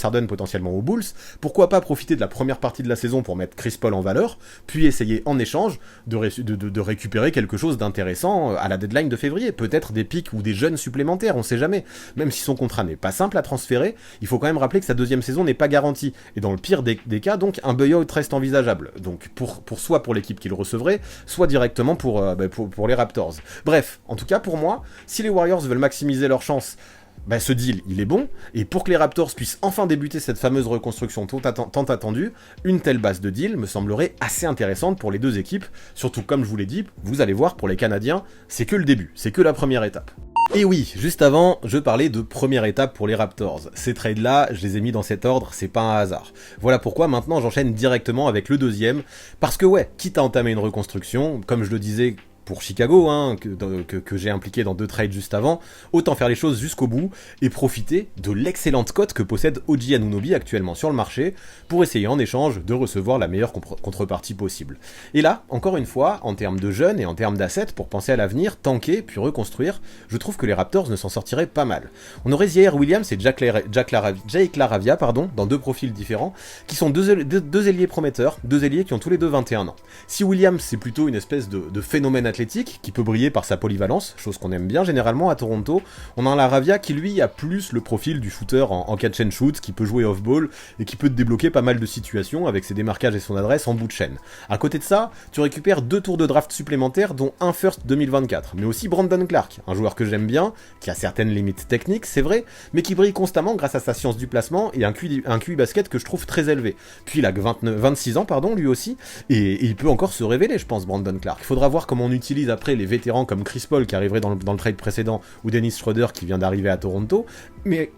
Harden potentiellement aux Bulls, pourquoi pas profiter de la première partie de la saison pour mettre Chris Paul en valeur, puis essayer en échange de récupérer quelque chose d'intéressant à la deadline de février. Peut-être des pics ou des jeunes supplémentaires, on sait jamais. Même si son contrat n'est pas simple à transférer, il faut quand même rappeler que sa deuxième saison n'est pas garantie. Et dans le pire des cas, donc, un buyout reste envisageable. Donc, soit pour l'équipe qui le recevrait, soit directement pour les Raptors. Bref, en tout cas pour moi, si les Warriors veulent maximiser leurs chances, ce deal, il est bon, et pour que les Raptors puissent enfin débuter cette fameuse reconstruction tant attendue, une telle base de deal me semblerait assez intéressante pour les deux équipes, surtout comme je vous l'ai dit, vous allez voir, pour les Canadiens, c'est que le début, c'est que la première étape. Et oui, juste avant, je parlais de première étape pour les Raptors. Ces trades-là, je les ai mis dans cet ordre, c'est pas un hasard. Voilà pourquoi maintenant j'enchaîne directement avec le deuxième, parce que ouais, quitte à entamer une reconstruction, comme je le disais pour Chicago, que j'ai impliqué dans 2 trades juste avant, autant faire les choses jusqu'au bout et profiter de l'excellente cote que possède OG Anunoby actuellement sur le marché pour essayer en échange de recevoir la meilleure contrepartie possible. Et là, encore une fois, en termes de jeunes et en termes d'assets, pour penser à l'avenir, tanker puis reconstruire, je trouve que les Raptors ne s'en sortiraient pas mal. On aurait Ziaire Williams et Jake LaRavia, dans 2 profils différents, qui sont deux ailiers prometteurs, 2 ailiers qui ont tous les deux 21 ans. Si Williams c'est plutôt une espèce de phénomène athlétique, qui peut briller par sa polyvalence, chose qu'on aime bien généralement à Toronto, on a un LaRavia qui lui a plus le profil du shooter en catch and shoot, qui peut jouer off-ball, et qui peut te débloquer pas mal de situations avec ses démarquages et son adresse en bout de chaîne. À côté de ça, tu récupères 2 tours de draft supplémentaires, dont un first 2024, mais aussi Brandon Clark, un joueur que j'aime bien, qui a certaines limites techniques, c'est vrai, mais qui brille constamment grâce à sa science du placement et un QI basket que je trouve très élevé. Puis il a 26 ans, lui aussi, et il peut encore se révéler, je pense, Brandon Clark. Il faudra voir comment on utilise après les vétérans comme Chris Paul qui arriverait dans le trade précédent ou Dennis Schroeder qui vient d'arriver à Toronto, mais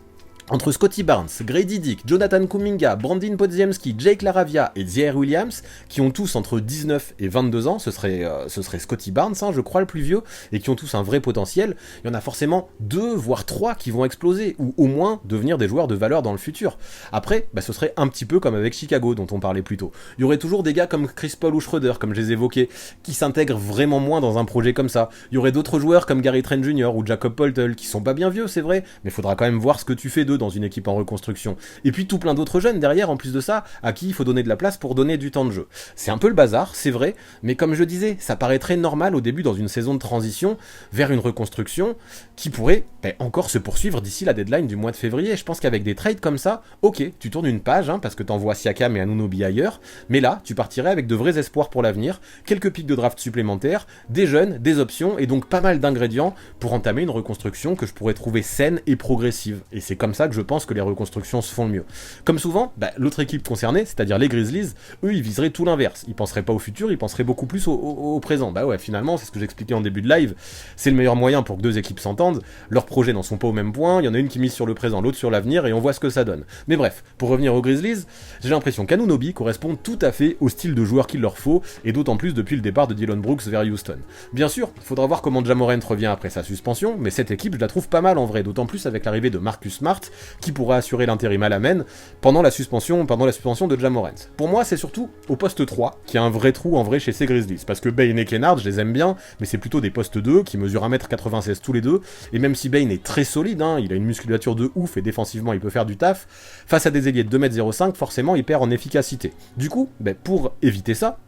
entre Scottie Barnes, Grady Dick, Jonathan Kuminga, Brandin Podziemski, Jake LaRavia et Ziaire Williams, qui ont tous entre 19 et 22 ans, ce serait Scottie Barnes, je crois le plus vieux, et qui ont tous un vrai potentiel, il y en a forcément 2 voire 3 qui vont exploser, ou au moins devenir des joueurs de valeur dans le futur. Après, ce serait un petit peu comme avec Chicago dont on parlait plus tôt. Il y aurait toujours des gars comme Chris Paul ou Schroeder, comme je les évoquais, qui s'intègrent vraiment moins dans un projet comme ça. Il y aurait d'autres joueurs comme Gary Trent Jr. ou Jakob Poeltl, qui sont pas bien vieux, c'est vrai, mais faudra quand même voir ce que tu fais d'eux dans une équipe en reconstruction. Et puis tout plein d'autres jeunes derrière, en plus de ça, à qui il faut donner de la place pour donner du temps de jeu. C'est un peu le bazar, c'est vrai, mais comme je disais, ça paraîtrait normal au début dans une saison de transition vers une reconstruction qui pourrait encore se poursuivre d'ici la deadline du mois de février. Je pense qu'avec des trades comme ça, ok, tu tournes une page, parce que t'envoies Siakam et Anunoby ailleurs, mais là, tu partirais avec de vrais espoirs pour l'avenir, quelques pics de draft supplémentaires, des jeunes, des options, et donc pas mal d'ingrédients pour entamer une reconstruction que je pourrais trouver saine et progressive. Et c'est comme ça que je pense que les reconstructions se font le mieux. Comme souvent, l'autre équipe concernée, c'est-à-dire les Grizzlies, eux ils viseraient tout l'inverse. Ils penseraient pas au futur, ils penseraient beaucoup plus au présent. Finalement, c'est ce que j'expliquais en début de live, c'est le meilleur moyen pour que 2 équipes s'entendent, leurs projets n'en sont pas au même point, il y en a une qui mise sur le présent, l'autre sur l'avenir, et on voit ce que ça donne. Mais bref, pour revenir aux Grizzlies, j'ai l'impression qu'Anunoby correspond tout à fait au style de joueur qu'il leur faut, et d'autant plus depuis le départ de Dillon Brooks vers Houston. Bien sûr, il faudra voir comment Ja Morant revient après sa suspension, mais cette équipe, je la trouve pas mal en vrai, d'autant plus avec l'arrivée de Marcus Smart, qui pourra assurer l'intérim à la main pendant la suspension de Ja Morant. Pour moi, c'est surtout au poste 3 qu'il y a un vrai trou en vrai chez ces Grizzlies, parce que Bane et Kennard, je les aime bien, mais c'est plutôt des postes 2 qui mesurent 1m96 tous les deux, et même si Bane est très solide, il a une musculature de ouf et défensivement il peut faire du taf, face à des ailiers de 2m05, forcément il perd en efficacité. Du coup, pour éviter ça,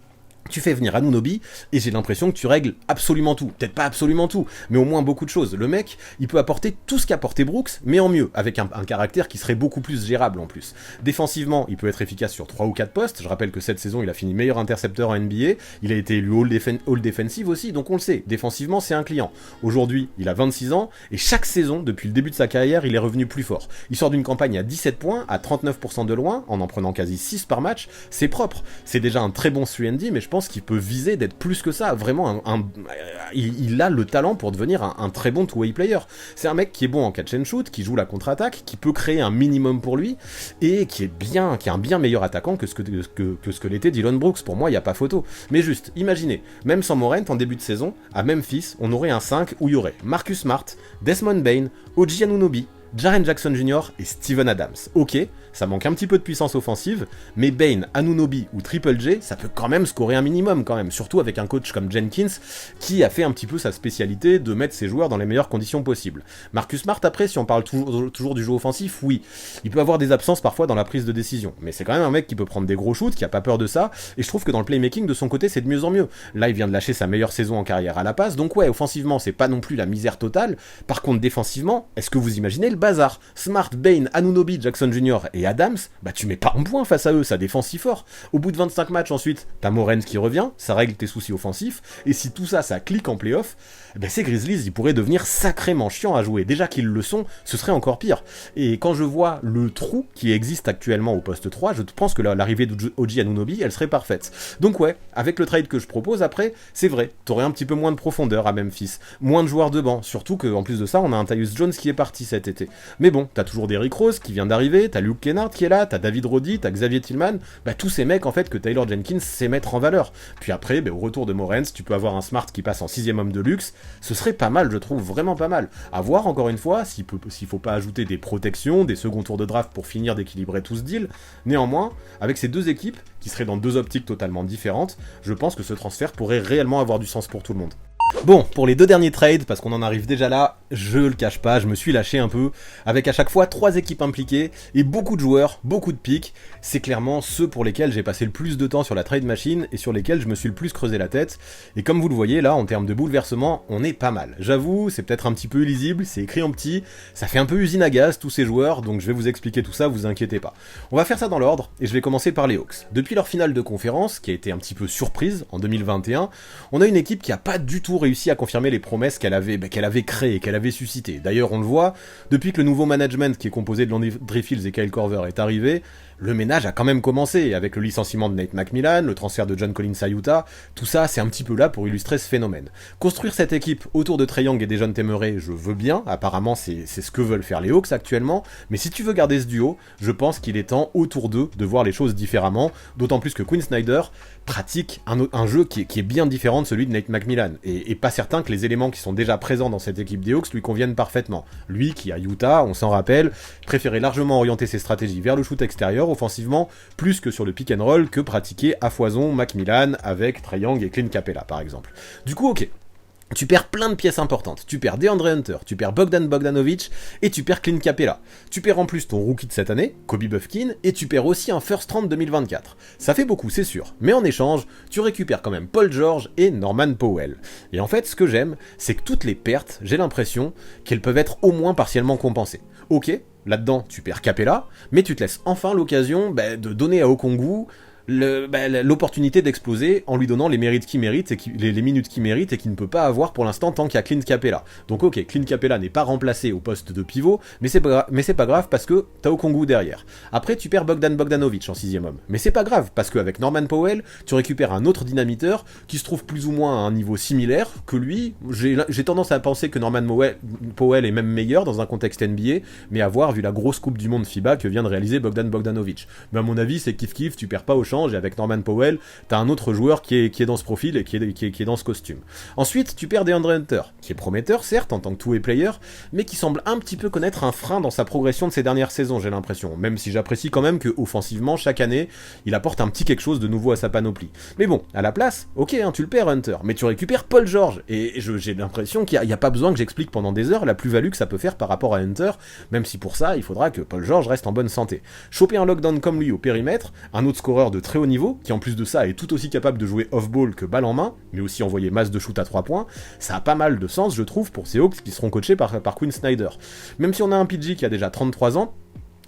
tu fais venir Anunoby, et j'ai l'impression que tu règles absolument tout. Peut-être pas absolument tout, mais au moins beaucoup de choses. Le mec, il peut apporter tout ce qu'apportait Brooks, mais en mieux, avec un caractère qui serait beaucoup plus gérable en plus. Défensivement, il peut être efficace sur 3 ou 4 postes. Je rappelle que cette saison, il a fini meilleur intercepteur en NBA. Il a été élu All Defensive aussi, donc on le sait. Défensivement, c'est un client. Aujourd'hui, il a 26 ans, et chaque saison, depuis le début de sa carrière, il est revenu plus fort. Il sort d'une campagne à 17 points, à 39% de loin, en prenant quasi 6 par match. C'est propre. C'est déjà un très bon 3&D, mais je pense qu'il peut viser d'être plus que ça, vraiment il a le talent pour devenir un très bon two-way player. C'est un mec qui est bon en catch and shoot, qui joue la contre-attaque, qui peut créer un minimum pour lui, et qui est un bien meilleur attaquant que ce que l'était Dillon Brooks. Pour moi, il n'y a pas photo. Mais juste, imaginez, même sans Morant, en début de saison, à Memphis, on aurait un 5 où il y aurait Marcus Smart, Desmond Bane, OG Anunoby, Jaren Jackson Jr. et Steven Adams. Ok, ça manque un petit peu de puissance offensive, mais Bane, Anunoby ou Triple J, ça peut quand même scorer un minimum quand même, surtout avec un coach comme Jenkins, qui a fait un petit peu sa spécialité de mettre ses joueurs dans les meilleures conditions possibles. Marcus Smart, après, si on parle toujours du jeu offensif, oui, il peut avoir des absences parfois dans la prise de décision, mais c'est quand même un mec qui peut prendre des gros shoots, qui a pas peur de ça, et je trouve que dans le playmaking, de son côté, c'est de mieux en mieux. Là, il vient de lâcher sa meilleure saison en carrière à la passe, donc ouais, offensivement, c'est pas non plus la misère totale. Par contre, défensivement, est-ce que vous imaginez le bazar? Smart, Bane, Anunoby, Jackson Jr. et Adams, bah tu mets pas un point face à eux, ça défend si fort. Au bout de 25 matchs ensuite, t'as Morant qui revient, ça règle tes soucis offensifs, et si tout ça, ça clique en playoff, bah ces Grizzlies, ils pourraient devenir sacrément chiants à jouer. Déjà qu'ils le sont, ce serait encore pire. Et quand je vois le trou qui existe actuellement au poste 3, je pense que l'arrivée d'OG Anunoby, elle serait parfaite. Donc ouais, avec le trade que je propose après, c'est vrai, t'aurais un petit peu moins de profondeur à Memphis, moins de joueurs de banc, surtout qu'en plus de ça, on a un Tyus Jones qui est parti cet été. Mais bon, t'as toujours Derrick Rose qui vient d'arriver, t'as Luke Kennard qui est là, t'as David Roddy, t'as Xavier Tillman, bah tous ces mecs en fait que Taylor Jenkins sait mettre en valeur. Puis après, bah, au retour de Morant, tu peux avoir un Smart qui passe en 6ème homme de luxe, ce serait pas mal, je trouve, vraiment pas mal. À voir encore une fois, s'il faut pas ajouter des protections, des seconds tours de draft pour finir d'équilibrer tout ce deal. Néanmoins, avec ces deux équipes, qui seraient dans deux optiques totalement différentes, je pense que ce transfert pourrait réellement avoir du sens pour tout le monde. Bon, pour les deux derniers trades, parce qu'on en arrive déjà là, je le cache pas, je me suis lâché un peu, avec à chaque fois 3 équipes impliquées, et beaucoup de joueurs, beaucoup de picks, c'est clairement ceux pour lesquels j'ai passé le plus de temps sur la trade machine, et sur lesquels je me suis le plus creusé la tête, et comme vous le voyez là, en termes de bouleversement, on est pas mal. J'avoue, c'est peut-être un petit peu illisible, c'est écrit en petit, ça fait un peu usine à gaz tous ces joueurs, donc je vais vous expliquer tout ça, vous inquiétez pas. On va faire ça dans l'ordre, et je vais commencer par les Hawks. Depuis leur finale de conférence, qui a été un petit peu surprise en 2021, on a une équipe qui a pas du tout réussi à confirmer les promesses qu'elle avait créées, qu'elle avait suscitées. D'ailleurs, on le voit, depuis que le nouveau management qui est composé de Landry Fields et Kyle Korver est arrivé, le ménage a quand même commencé, avec le licenciement de Nate McMillan, le transfert de John Collins à Utah, tout ça c'est un petit peu là pour illustrer ce phénomène. Construire cette équipe autour de Trae Young et des jeunes Temeré, je veux bien, apparemment c'est ce que veulent faire les Hawks actuellement, mais si tu veux garder ce duo, je pense qu'il est temps autour d'eux de voir les choses différemment, d'autant plus que Quinn Snyder pratique un jeu qui est bien différent de celui de Nate McMillan, et pas certain que les éléments qui sont déjà présents dans cette équipe des Hawks lui conviennent parfaitement. Lui qui à Utah, on s'en rappelle, préférait largement orienter ses stratégies vers le shoot extérieur offensivement, plus que sur le pick and roll que pratiquer à foison McMillan avec Trae Young et Clint Capella par exemple. Du coup ok, tu perds plein de pièces importantes, tu perds DeAndre Hunter, tu perds Bogdan Bogdanovic, et tu perds Clint Capella. Tu perds en plus ton rookie de cette année, Kobe Bufkin, et tu perds aussi un first round 2024. Ça fait beaucoup, c'est sûr, mais en échange, tu récupères quand même Paul George et Norman Powell. Et en fait, ce que j'aime, c'est que toutes les pertes, j'ai l'impression qu'elles peuvent être au moins partiellement compensées. Ok, là-dedans, tu perds Capella, mais tu te laisses enfin l'occasion de donner à Okongwu l'opportunité d'exploser en lui donnant les mérites qu'il mérite et les minutes qu'il mérite et qu'il ne peut pas avoir pour l'instant tant qu'il y a Clint Capella. Donc ok, Clint Capella n'est pas remplacé au poste de pivot, mais c'est pas grave parce que t'as Okongwu derrière. Après tu perds Bogdan Bogdanovic en 6ème homme, mais c'est pas grave parce qu'avec Norman Powell, tu récupères un autre dynamiteur qui se trouve plus ou moins à un niveau similaire que lui. J'ai tendance à penser que Norman Powell est même meilleur dans un contexte NBA, mais à voir vu la grosse coupe du monde FIBA que vient de réaliser Bogdan Bogdanovic. Mais à mon avis c'est kiff-kiff, tu perds pas au champ, et avec Norman Powell, t'as un autre joueur qui est dans ce profil et qui est dans ce costume. Ensuite, tu perds DeAndre Hunter, qui est prometteur, certes, en tant que two-way player, mais qui semble un petit peu connaître un frein dans sa progression de ces dernières saisons, j'ai l'impression, même si j'apprécie quand même que, offensivement, chaque année, il apporte un petit quelque chose de nouveau à sa panoplie. Mais bon, à la place, ok, tu le perds Hunter, mais tu récupères Paul George, et j'ai l'impression qu'il n'y a pas besoin que j'explique pendant des heures la plus-value que ça peut faire par rapport à Hunter, même si pour ça, il faudra que Paul George reste en bonne santé. Choper un lockdown comme lui au périmètre, un autre scoreur de très haut niveau, qui en plus de ça est tout aussi capable de jouer off-ball que balle en main, mais aussi envoyer masse de shoot à 3 points, ça a pas mal de sens je trouve pour ces Hawks qui seront coachés par Quinn Snyder. Même si on a un PG qui a déjà 33 ans,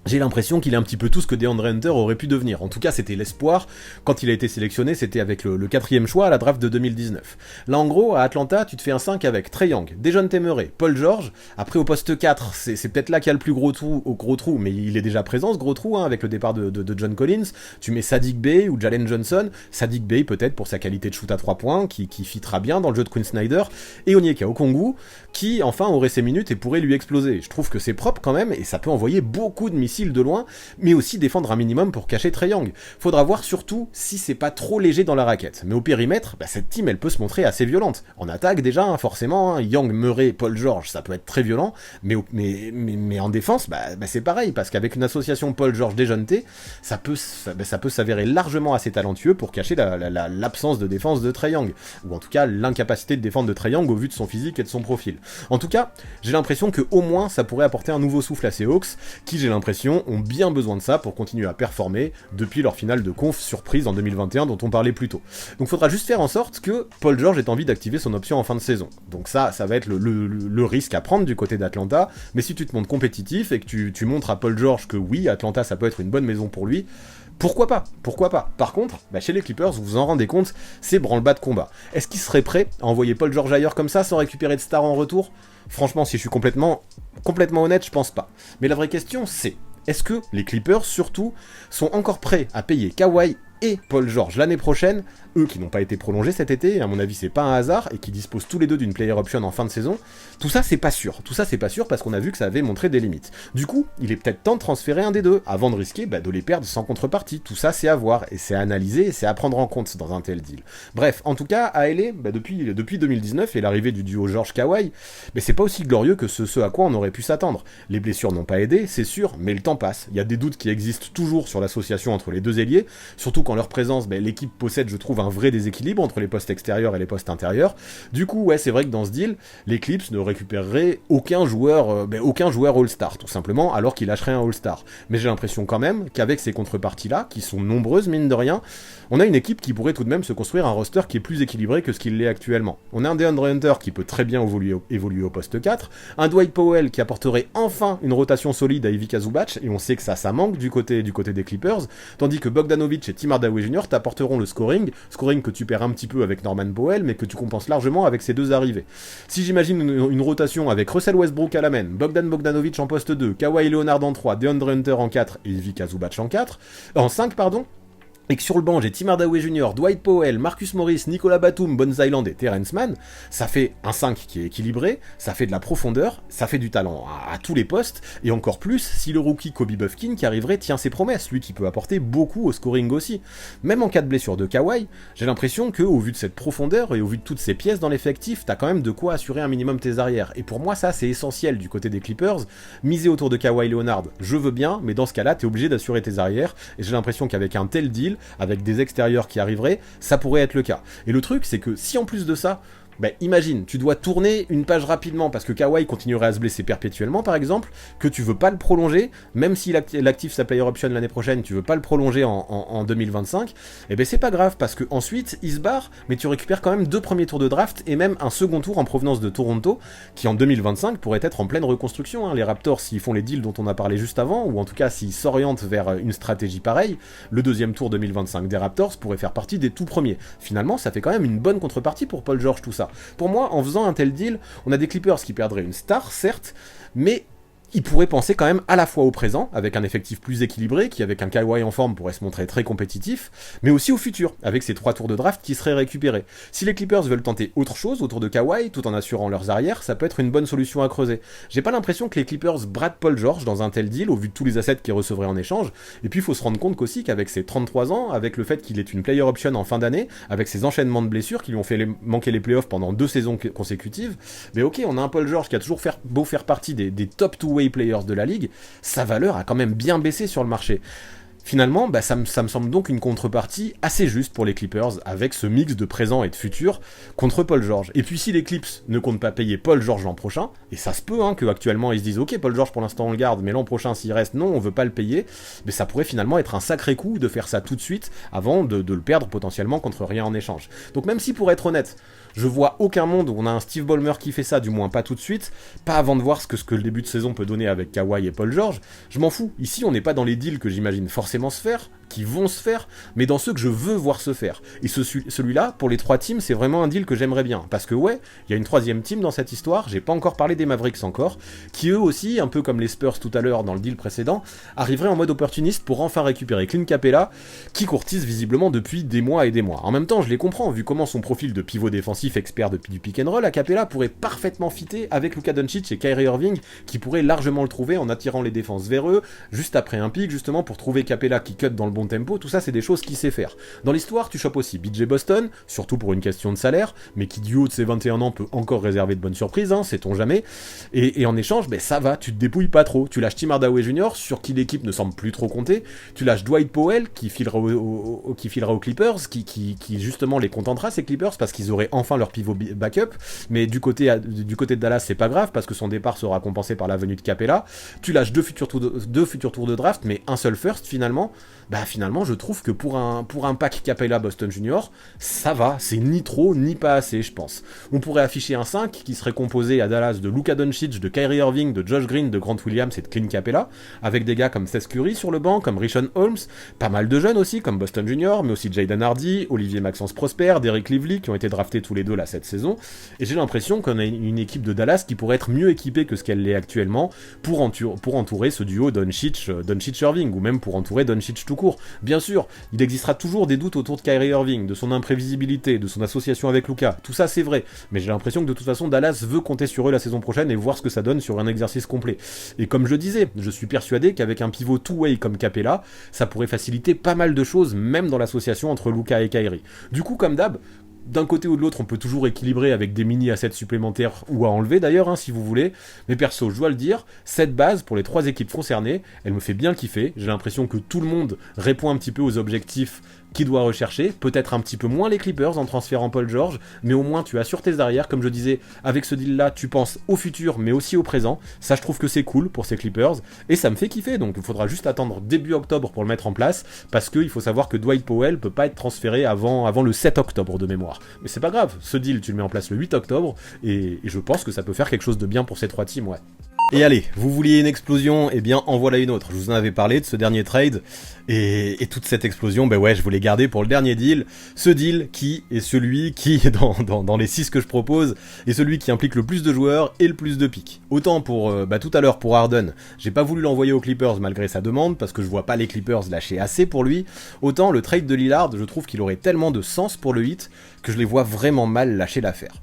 j'ai l'impression qu'il est un petit peu tout ce que DeAndre Hunter aurait pu devenir. En tout cas, c'était l'espoir. Quand il a été sélectionné, c'était avec le 4e choix à la draft de 2019. Là, en gros, à Atlanta, tu te fais un 5 avec Trae Young, Dejounte Murray, Paul George. Après, au poste 4, c'est peut-être là qu'il y a le plus gros trou, mais il est déjà présent, ce gros trou, hein, avec le départ de John Collins. Tu mets Saddiq Bey ou Jalen Johnson. Saddiq Bey, peut-être, pour sa qualité de shoot à 3 points, qui fitera bien dans le jeu de Quinn Snyder. Et Onyeka Okongwu, qui, enfin, aurait ses minutes et pourrait lui exploser. Je trouve que c'est propre quand même, et ça peut envoyer beaucoup de missiles de loin, mais aussi défendre un minimum pour cacher Trae Young. Faudra voir surtout si c'est pas trop léger dans la raquette. Mais au périmètre, cette team elle peut se montrer assez violente. En attaque déjà, hein, forcément, hein, Young, Murray, Paul George, ça peut être très violent, mais en défense, c'est pareil, parce qu'avec une association Paul George Dejounte, ça peut s'avérer largement assez talentueux pour cacher l'absence de défense de Trae Young, ou en tout cas l'incapacité de défendre de Trae Young au vu de son physique et de son profil. En tout cas, j'ai l'impression que au moins ça pourrait apporter un nouveau souffle à ces Hawks, qui j'ai l'impression ont bien besoin de ça pour continuer à performer depuis leur finale de conf surprise en 2021 dont on parlait plus tôt. Donc faudra juste faire en sorte que Paul George ait envie d'activer son option en fin de saison. Donc ça va être le risque à prendre du côté d'Atlanta, mais si tu te montres compétitif et que tu montres à Paul George que oui, Atlanta ça peut être une bonne maison pour lui, pourquoi pas. Par contre, chez les Clippers, vous vous en rendez compte, c'est branle-bas de combat. Est-ce qu'ils seraient prêts à envoyer Paul George ailleurs comme ça sans récupérer de star en retour ? Franchement, si je suis complètement honnête, je pense pas. Mais la vraie question c'est, est-ce que les Clippers, surtout, sont encore prêts à payer Kawhi et Paul George l'année prochaine, eux qui n'ont pas été prolongés cet été, à mon avis c'est pas un hasard, et qui disposent tous les deux d'une player option en fin de saison, tout ça c'est pas sûr parce qu'on a vu que ça avait montré des limites. Du coup, il est peut-être temps de transférer un des deux, avant de risquer de les perdre sans contrepartie. Tout ça c'est à voir, et c'est à analyser, et c'est à prendre en compte dans un tel deal. Bref, en tout cas, à LA, depuis 2019 et l'arrivée du duo George-Kawhi, c'est pas aussi glorieux que ce à quoi on aurait pu s'attendre. Les blessures n'ont pas aidé, c'est sûr, mais le temps passe. Il y a des doutes qui existent toujours sur l'association entre les deux ailiers, surtout qu'en leur présence, l'équipe possède, je trouve, un vrai déséquilibre entre les postes extérieurs et les postes intérieurs. Du coup, ouais, c'est vrai que dans ce deal, les Clips ne récupéreraient aucun joueur All-Star, tout simplement, alors qu'ils lâcheraient un All-Star. Mais j'ai l'impression quand même qu'avec ces contreparties-là, qui sont nombreuses, mine de rien, on a une équipe qui pourrait tout de même se construire un roster qui est plus équilibré que ce qu'il l'est actuellement. On a un DeAndre Hunter qui peut très bien évoluer au poste 4, un Dwight Powell qui apporterait enfin une rotation solide à Ivica Zubac, et on sait que ça manque du côté des Clippers, tandis que Bogdanovic et Tim Hardaway Jr. t'apporteront le scoring que tu perds un petit peu avec Norman Powell, mais que tu compenses largement avec ces deux arrivées. Si j'imagine une rotation avec Russell Westbrook à la main, Bogdanovic en poste 2, Kawhi Leonard en 3, DeAndre Hunter en 4 et Ivica Zubac en 5, et que sur le banc j'ai Tim Hardaway Jr., Dwight Powell, Marcus Morris, Nicolas Batum, Bones Hyland et Terrence Mann, ça fait un 5 qui est équilibré, ça fait de la profondeur, ça fait du talent à tous les postes, et encore plus si le rookie Kobe Buffkin qui arriverait tient ses promesses, lui qui peut apporter beaucoup au scoring aussi. Même en cas de blessure de Kawhi, j'ai l'impression que, au vu de cette profondeur et au vu de toutes ces pièces dans l'effectif, t'as quand même de quoi assurer un minimum tes arrières. Et pour moi ça c'est essentiel du côté des Clippers, miser autour de Kawhi Leonard, je veux bien, mais dans ce cas-là t'es obligé d'assurer tes arrières, et j'ai l'impression qu'avec un tel deal, avec des extérieurs qui arriveraient, ça pourrait être le cas. Et le truc, c'est que si en plus de ça, imagine, tu dois tourner une page rapidement parce que Kawhi continuerait à se blesser perpétuellement par exemple, que tu veux pas le prolonger, même s'il active sa player option l'année prochaine, tu veux pas le prolonger en 2025, et c'est pas grave parce que ensuite il se barre, mais tu récupères quand même 2 premiers tours de draft et même un second tour en provenance de Toronto qui en 2025 pourrait être en pleine reconstruction. Hein. Les Raptors, s'ils font les deals dont on a parlé juste avant, ou en tout cas s'ils s'orientent vers une stratégie pareille, le deuxième tour 2025 des Raptors pourrait faire partie des tout premiers. Finalement, ça fait quand même une bonne contrepartie pour Paul George tout ça. Pour moi, en faisant un tel deal, on a des Clippers qui perdraient une star, certes, mais ils pourraient penser quand même à la fois au présent, avec un effectif plus équilibré, qui avec un Kawhi en forme pourrait se montrer très compétitif, mais aussi au futur, avec ces 3 tours de draft qui seraient récupérés. Si les Clippers veulent tenter autre chose autour de Kawhi, tout en assurant leurs arrières, ça peut être une bonne solution à creuser. J'ai pas l'impression que les Clippers bradent Paul George dans un tel deal, au vu de tous les assets qu'ils recevraient en échange, et puis il faut se rendre compte qu'aussi qu'avec ses 33 ans, avec le fait qu'il ait une player option en fin d'année, avec ses enchaînements de blessures qui lui ont fait manquer les playoffs pendant 2 saisons consécutives, mais ok, on a un Paul George qui a toujours beau faire partie des top 2-way players de la ligue, sa valeur a quand même bien baissé sur le marché. Finalement, ça me semble donc une contrepartie assez juste pour les Clippers, avec ce mix de présent et de futur contre Paul George. Et puis si les Clips ne comptent pas payer Paul George l'an prochain, et ça se peut qu'actuellement ils se disent ok, Paul George pour l'instant on le garde, mais l'an prochain s'il reste, non, on veut pas le payer, mais ça pourrait finalement être un sacré coup de faire ça tout de suite, avant de le perdre potentiellement contre rien en échange. Donc même si pour être honnête, Je vois aucun monde où on a un Steve Ballmer qui fait ça, du moins pas tout de suite, pas avant de voir ce que le début de saison peut donner avec Kawhi et Paul George. Je m'en fous, ici on n'est pas dans les deals que j'imagine forcément se faire, qui vont se faire, mais dans ceux que je veux voir se faire. Et celui-là, pour les 3 teams, c'est vraiment un deal que j'aimerais bien, parce que ouais, il y a une 3e team dans cette histoire, j'ai pas encore parlé des Mavericks encore, qui eux aussi, un peu comme les Spurs tout à l'heure dans le deal précédent, arriveraient en mode opportuniste pour enfin récupérer Clint Capella, qui courtise visiblement depuis des mois et des mois. En même temps, je les comprends, vu comment son profil de pivot défensif expert du pick and roll, à Capella pourrait parfaitement fitter avec Luka Doncic et Kyrie Irving, qui pourraient largement le trouver en attirant les défenses vers eux, juste après un pick, justement pour trouver Capella qui cut dans le bon tempo. Tout ça c'est des choses qu'il sait faire. Dans l'histoire, tu chopes aussi BJ Boston, surtout pour une question de salaire, mais qui du haut de ses 21 ans peut encore réserver de bonnes surprises, hein, sait-on jamais. Et en échange, ça va, tu te dépouilles pas trop. Tu lâches Tim Hardaway Jr., sur qui l'équipe ne semble plus trop compter. Tu lâches Dwight Powell, qui filera aux Clippers, qui justement les contentera, ces Clippers, parce qu'ils auraient enfin leur pivot backup. Mais du côté de Dallas, c'est pas grave, parce que son départ sera compensé par la venue de Capella. Tu lâches deux futurs tours de draft, mais un seul first finalement. Finalement, je trouve que pour un pack Capella Boston Junior, ça va, c'est ni trop ni pas assez, je pense. On pourrait afficher un 5 qui serait composé à Dallas de Luka Doncic, de Kyrie Irving, de Josh Green, de Grant Williams et de Clint Capella, avec des gars comme Seth Curry sur le banc, comme Richaun Holmes, pas mal de jeunes aussi, comme Boston Junior, mais aussi Jaden Hardy, Olivier Maxence Prosper, Derek Lively, qui ont été draftés tous les deux là cette saison, et j'ai l'impression qu'on a une équipe de Dallas qui pourrait être mieux équipée que ce qu'elle l'est actuellement pour entourer ce duo Doncic-Irving, ou même pour entourer Doncic tout court. Bien sûr, il existera toujours des doutes autour de Kyrie Irving, de son imprévisibilité, de son association avec Luka, tout ça c'est vrai, mais j'ai l'impression que de toute façon Dallas veut compter sur eux la saison prochaine et voir ce que ça donne sur un exercice complet. Et comme je disais, je suis persuadé qu'avec un pivot two-way comme Capella, ça pourrait faciliter pas mal de choses, même dans l'association entre Luka et Kyrie. Du coup, comme d'hab, d'un côté ou de l'autre, on peut toujours équilibrer avec des mini-assets supplémentaires ou à enlever d'ailleurs, hein, si vous voulez. Mais perso, je dois le dire, cette base pour les 3 équipes concernées, elle me fait bien kiffer. J'ai l'impression que tout le monde répond un petit peu aux objectifs qu'il doit rechercher, peut-être un petit peu moins les Clippers en transférant Paul George, mais au moins tu assures tes arrières, comme je disais, avec ce deal-là, tu penses au futur, mais aussi au présent. Ça, je trouve que c'est cool pour ces Clippers, et ça me fait kiffer, donc il faudra juste attendre début octobre pour le mettre en place, parce qu'il faut savoir que Dwight Powell peut pas être transféré avant le 7 octobre de mémoire. Mais c'est pas grave, ce deal, tu le mets en place le 8 octobre, et je pense que ça peut faire quelque chose de bien pour ces 3 teams, ouais. Et allez, vous vouliez une explosion, eh bien en voilà une autre. Je vous en avais parlé de ce dernier trade, et toute cette explosion, je voulais garder pour le dernier deal. Ce deal qui est celui qui, dans les 6 que je propose, est celui qui implique le plus de joueurs et le plus de picks. Autant pour, tout à l'heure pour Harden, j'ai pas voulu l'envoyer aux Clippers malgré sa demande, parce que je vois pas les Clippers lâcher assez pour lui. Autant le trade de Lillard, je trouve qu'il aurait tellement de sens pour le Heat, que je les vois vraiment mal lâcher l'affaire.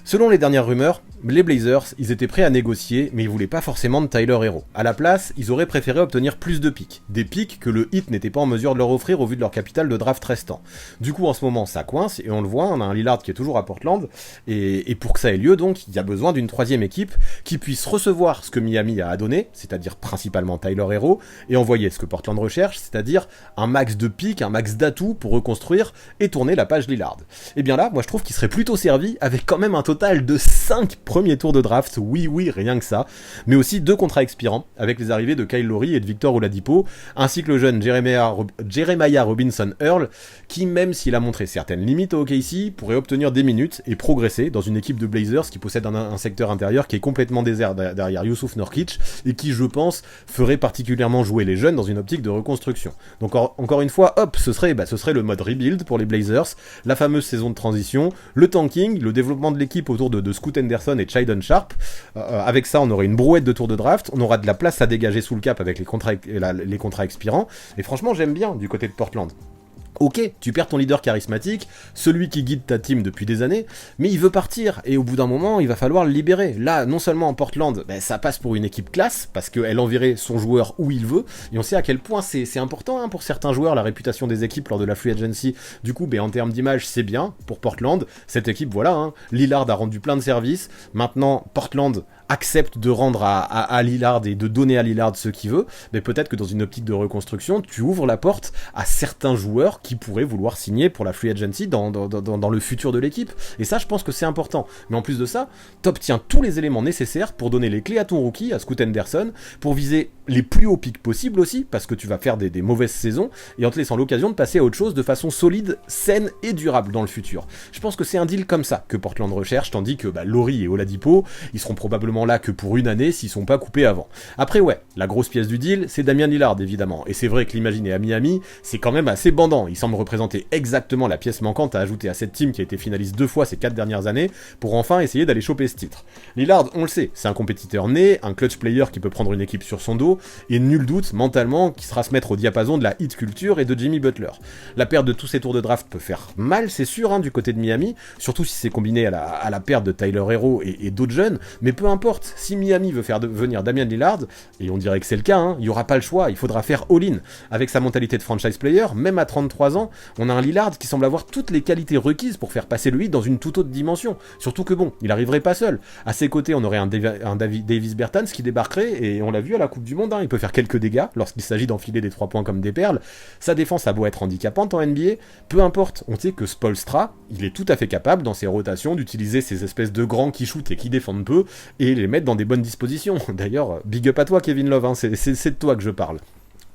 Selon les dernières rumeurs, les Blazers, ils étaient prêts à négocier, mais ils voulaient pas forcément de Tyler Herro. À la place, ils auraient préféré obtenir plus de picks. Des picks que le Heat n'était pas en mesure de leur offrir au vu de leur capital de draft restant. Du coup, en ce moment, ça coince, et on le voit, on a un Lillard qui est toujours à Portland, et pour que ça ait lieu, donc, il y a besoin d'une 3e équipe qui puisse recevoir ce que Miami a à donner, c'est-à-dire principalement Tyler Herro, et envoyer ce que Portland recherche, c'est-à-dire un max de picks, un max d'atouts pour reconstruire et tourner la page Lillard. Et bien là, moi je trouve qu'il serait plutôt servi avec quand même un total de 5 premiers tours de draft, oui, rien que ça, mais aussi 2 contrats expirants, avec les arrivées de Kyle Lowry et de Victor Oladipo, ainsi que le jeune Jeremiah Robinson Earl, qui, même s'il a montré certaines limites au OKC, pourrait obtenir des minutes et progresser dans une équipe de Blazers qui possède un secteur intérieur qui est complètement désert derrière Yusuf Nurkic, et qui, je pense, ferait particulièrement jouer les jeunes dans une optique de reconstruction. Donc encore une fois, hop, ce serait le mode rebuild pour les Blazers, la fameuse saison de transition, le tanking, le développement de l'équipe autour de Scoot Henderson et Shaedon Sharpe. Avec ça, on aurait une brouette de tours de draft, on aura de la place à dégager sous le cap avec les contrats expirants, et franchement, j'aime bien du côté de Portland. Ok, tu perds ton leader charismatique, celui qui guide ta team depuis des années, mais il veut partir, et au bout d'un moment, il va falloir le libérer. Là, non seulement en Portland, ça passe pour une équipe classe, parce qu'elle enverrait son joueur où il veut, et on sait à quel point c'est important pour certains joueurs, la réputation des équipes lors de la free agency. Du coup, en termes d'image, c'est bien pour Portland. Cette équipe, Lillard a rendu plein de services. Maintenant, Portland accepte de rendre à Lillard et de donner à Lillard ce qu'il veut, mais peut-être que dans une optique de reconstruction, tu ouvres la porte à certains joueurs qui pourraient vouloir signer pour la free agency dans le futur de l'équipe. Et ça, je pense que c'est important. Mais en plus de ça, t'obtiens tous les éléments nécessaires pour donner les clés à ton rookie, à Scoot Henderson, pour viser les plus hauts pics possibles aussi, parce que tu vas faire des mauvaises saisons, et en te laissant l'occasion de passer à autre chose de façon solide, saine et durable dans le futur. Je pense que c'est un deal comme ça que Portland recherche, tandis que Laurie et Oladipo, ils seront probablement là que pour une année s'ils sont pas coupés avant. Après ouais, la grosse pièce du deal, c'est Damian Lillard évidemment, et c'est vrai que l'imaginer à Miami, c'est quand même assez bandant. Il semble représenter exactement la pièce manquante à ajouter à cette team qui a été finaliste 2 fois ces 4 dernières années, pour enfin essayer d'aller choper ce titre. Lillard, on le sait, c'est un compétiteur né, un clutch player qui peut prendre une équipe sur son dos, et nul doute, mentalement, qui sera se mettre au diapason de la hit culture et de Jimmy Butler. La perte de tous ces tours de draft peut faire mal, c'est sûr, du côté de Miami, surtout si c'est combiné à la perte de Tyler Herro et d'autres jeunes, mais peu importe, si Miami veut faire venir Damian Lillard, et on dirait que c'est le cas, il n'y aura pas le choix, il faudra faire all-in. Avec sa mentalité de franchise player, même à 33 ans, on a un Lillard qui semble avoir toutes les qualités requises pour faire passer le hit dans une toute autre dimension. Surtout que bon, il arriverait pas seul. À ses côtés, on aurait un Davis Bertans qui débarquerait, et on l'a vu à la Coupe du Monde, il peut faire quelques dégâts lorsqu'il s'agit d'enfiler des 3 points comme des perles. Sa défense a beau être handicapante en NBA, peu importe, on sait que Spoelstra, il est tout à fait capable dans ses rotations d'utiliser ces espèces de grands qui shootent et qui défendent peu, et les mettre dans des bonnes dispositions. D'ailleurs, big up à toi Kevin Love, c'est de toi que je parle.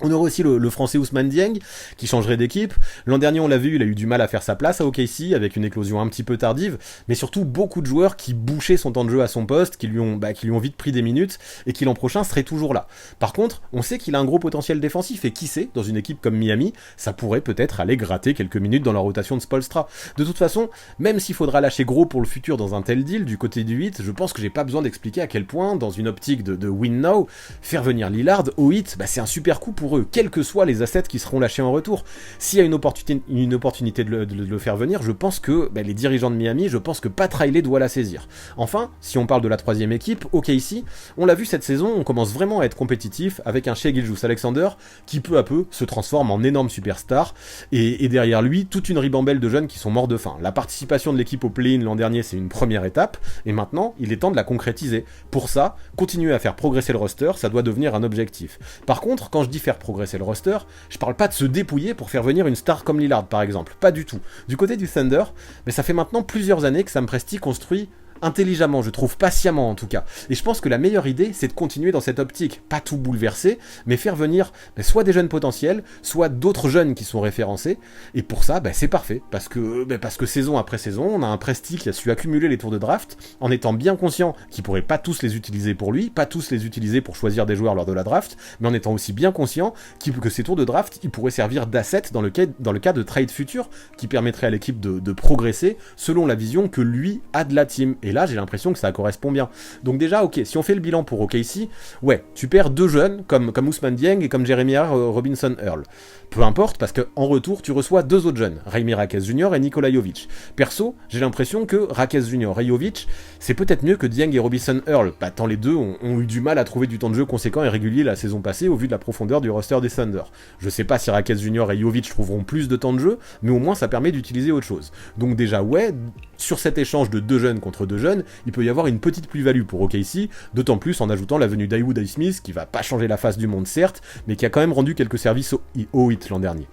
On aurait aussi le français Ousmane Dieng qui changerait d'équipe. L'an dernier on l'a vu, il a eu du mal à faire sa place à OKC avec une éclosion un petit peu tardive, mais surtout beaucoup de joueurs qui bouchaient son temps de jeu à son poste, qui lui ont vite pris des minutes et qui l'an prochain serait toujours là. Par contre, on sait qu'il a un gros potentiel défensif et qui sait, dans une équipe comme Miami, ça pourrait peut-être aller gratter quelques minutes dans la rotation de Spoelstra. De toute façon, même s'il faudra lâcher gros pour le futur dans un tel deal du côté du 8, je pense que j'ai pas besoin d'expliquer à quel point, dans une optique de win now, faire venir Lillard au 8, c'est un super coup pour eux, quels que soient les assets qui seront lâchés en retour. S'il y a une opportunité de le faire venir, je pense que les dirigeants de Miami, je pense que Pat Riley doit la saisir. Enfin, si on parle de la troisième équipe, OKC, on l'a vu cette saison, on commence vraiment à être compétitif avec un Shai Gilgeous-Alexander qui peu à peu se transforme en énorme superstar, et derrière lui, toute une ribambelle de jeunes qui sont morts de faim. La participation de l'équipe au play-in l'an dernier, c'est une première étape, et maintenant, il est temps de la concrétiser. Pour ça, continuer à faire progresser le roster, ça doit devenir un objectif. Par contre, quand je dis faire progresser le roster, je parle pas de se dépouiller pour faire venir une star comme Lillard par exemple, pas du tout. Du côté du Thunder, mais ça fait maintenant plusieurs années que Sam Presti construit intelligemment, je trouve, patiemment en tout cas. Et je pense que la meilleure idée, c'est de continuer dans cette optique, pas tout bouleverser, mais faire venir soit des jeunes potentiels, soit d'autres jeunes qui sont référencés. Et pour ça, c'est parfait, parce que saison après saison, on a un Presti qui a su accumuler les tours de draft, en étant bien conscient qu'il pourrait pas tous les utiliser pour lui, pas tous les utiliser pour choisir des joueurs lors de la draft, mais en étant aussi bien conscient que ces tours de draft, ils pourraient servir d'asset dans le cas de trade futur, qui permettrait à l'équipe de progresser selon la vision que lui a de la team. Et là, j'ai l'impression que ça correspond bien. Donc déjà, ok, si on fait le bilan pour OKC, ouais, tu perds 2 jeunes comme Ousmane Dieng et comme Jeremiah Robinson Earl. Peu importe, parce qu'en retour, tu reçois 2 autres jeunes, Raimi Rakes Jr. et Nikola Jovic. Perso, j'ai l'impression que Rakes Jr. et Jovic, c'est peut-être mieux que Dieng et Robinson Earl, tant les deux ont eu du mal à trouver du temps de jeu conséquent et régulier la saison passée au vu de la profondeur du roster des Thunder. Je sais pas si Rakes Jr. et Jovic trouveront plus de temps de jeu, mais au moins ça permet d'utiliser autre chose. Donc déjà, ouais, sur cet échange de 2 jeunes contre 2 jeunes, il peut y avoir une petite plus-value pour OKC, d'autant plus en ajoutant la venue d'Haywood Highsmith, qui va pas changer la face du monde certes, mais qui a quand même rendu quelques services au Heat l'an dernier.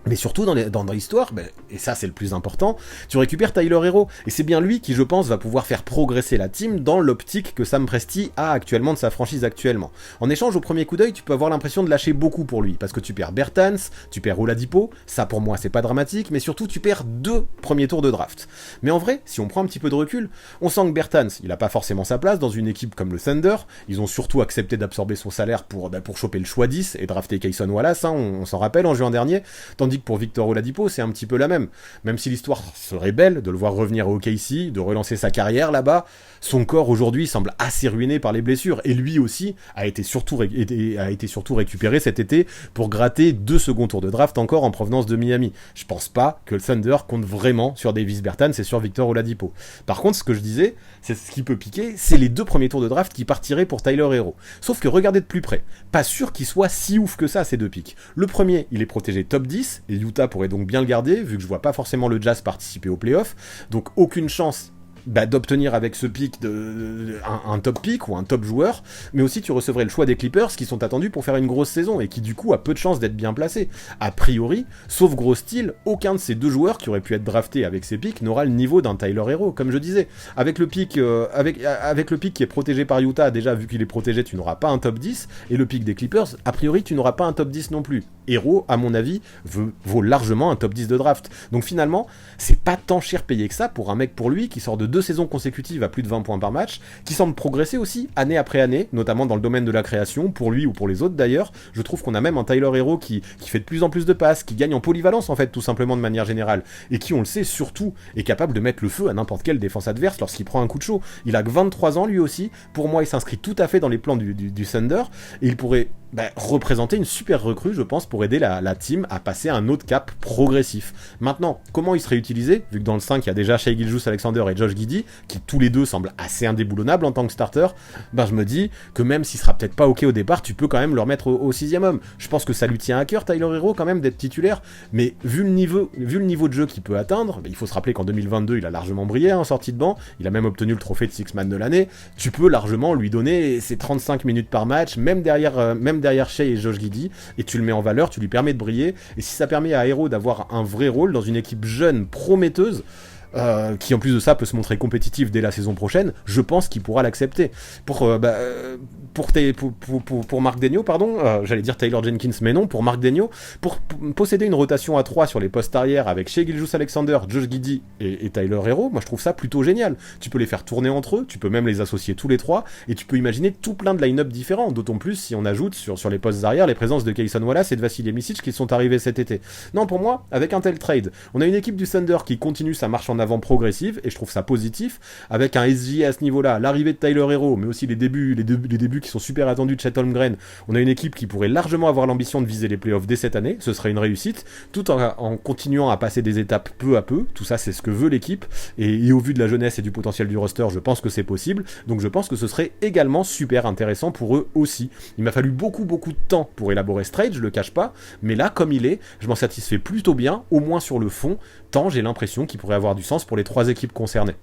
Mais surtout dans l'histoire, et ça c'est le plus important, tu récupères Tyler Herro, et c'est bien lui qui je pense va pouvoir faire progresser la team dans l'optique que Sam Presti a actuellement de sa franchise actuellement. En échange au premier coup d'œil, tu peux avoir l'impression de lâcher beaucoup pour lui, parce que tu perds Bertans, tu perds Oladipo, ça pour moi c'est pas dramatique, mais surtout tu perds 2 premiers tours de draft. Mais en vrai, si on prend un petit peu de recul, on sent que Bertans, il a pas forcément sa place dans une équipe comme le Thunder, ils ont surtout accepté d'absorber son salaire pour choper le choix 10 et drafter Kayson Wallace, on s'en rappelle en juin dernier, tandis que pour Victor Oladipo, c'est un petit peu la même. Même si l'histoire serait belle de le voir revenir au OKC, de relancer sa carrière là-bas, son corps aujourd'hui semble assez ruiné par les blessures, et lui aussi a été surtout récupéré cet été pour gratter 2 seconds tours de draft encore en provenance de Miami. Je pense pas que le Thunder compte vraiment sur Davis Bertans et sur Victor Oladipo. Par contre, ce que je disais, c'est ce qui peut piquer, c'est les 2 premiers tours de draft qui partiraient pour Tyler Herro. Sauf que regardez de plus près, pas sûr qu'il soit si ouf que ça ces 2 picks. Le premier, il est protégé top 10, et Utah pourrait donc bien le garder, vu que je vois pas forcément le Jazz participer aux playoffs, donc aucune chance d'obtenir avec ce pick un top pick ou un top joueur, mais aussi tu recevrais le choix des Clippers qui sont attendus pour faire une grosse saison et qui du coup a peu de chances d'être bien placé. A priori, sauf gros style, aucun de ces deux joueurs qui auraient pu être draftés avec ces picks n'aura le niveau d'un Tyler Hero, comme je disais. Avec le pick qui est protégé par Utah, déjà vu qu'il est protégé, tu n'auras pas un top 10, et le pick des Clippers, a priori tu n'auras pas un top 10 non plus. Hero, à mon avis, vaut largement un top 10 de draft. Donc finalement, c'est pas tant cher payé que ça pour un mec pour lui qui sort de 2 saisons consécutives à plus de 20 points par match, qui semble progresser aussi année après année, notamment dans le domaine de la création, pour lui ou pour les autres d'ailleurs. Je trouve qu'on a même un Tyler Hero qui fait de plus en plus de passes, qui gagne en polyvalence en fait, tout simplement de manière générale, et qui, on le sait, surtout est capable de mettre le feu à n'importe quelle défense adverse lorsqu'il prend un coup de chaud. Il a que 23 ans lui aussi, pour moi il s'inscrit tout à fait dans les plans du Thunder, et il pourrait représenter une super recrue, je pense, pour aider la team à passer à un autre cap progressif. Maintenant, comment il serait utilisé, vu que dans le 5, il y a déjà Shai Gilgeous-Alexander et Josh Giddey, qui tous les deux semblent assez indéboulonnables en tant que starter, je me dis que même s'il sera peut-être pas ok au départ, tu peux quand même le remettre au 6e homme. Je pense que ça lui tient à cœur, Tyler Hero, quand même, d'être titulaire, mais vu le niveau de jeu qu'il peut atteindre, il faut se rappeler qu'en 2022, il a largement brillé en sortie de banc, il a même obtenu le trophée de Six Man de l'année, tu peux largement lui donner ses 35 minutes par match, même derrière Shai et Josh Giddey, et tu le mets en valeur, tu lui permets de briller, et si ça permet à Hero d'avoir un vrai rôle dans une équipe jeune, prometteuse, qui en plus de ça peut se montrer compétitif dès la saison prochaine, je pense qu'il pourra l'accepter. Pour Mark Daigneault, j'allais dire Taylor Jenkins, mais non, pour Mark Daigneault, pour posséder une rotation à 3 sur les postes arrière avec Shai Gilgeous-Alexander, Josh Giddey et Tyler Hero, moi je trouve ça plutôt génial. Tu peux les faire tourner entre eux, tu peux même les associer tous les trois, et tu peux imaginer tout plein de line-up différents, d'autant plus si on ajoute sur les postes arrière les présences de Cason Wallace et de Vasilij Micic qui sont arrivés cet été. Non, pour moi, avec un tel trade, on a une équipe du Thunder qui continue sa marche en avant progressive, et je trouve ça positif, avec un SJ à ce niveau-là, l'arrivée de Tyler Hero, mais aussi les débuts qui sont super attendus de Chet Holmgren. On a une équipe qui pourrait largement avoir l'ambition de viser les playoffs dès cette année, ce serait une réussite, tout en continuant à passer des étapes peu à peu. Tout ça, c'est ce que veut l'équipe, et au vu de la jeunesse et du potentiel du roster, je pense que c'est possible, donc je pense que ce serait également super intéressant pour eux aussi. Il m'a fallu beaucoup de temps pour élaborer ce trade, je le cache pas, mais là, comme il est, je m'en satisfais plutôt bien, au moins sur le fond, tant j'ai l'impression qu'il pourrait avoir du sens pour les 3 équipes concernées.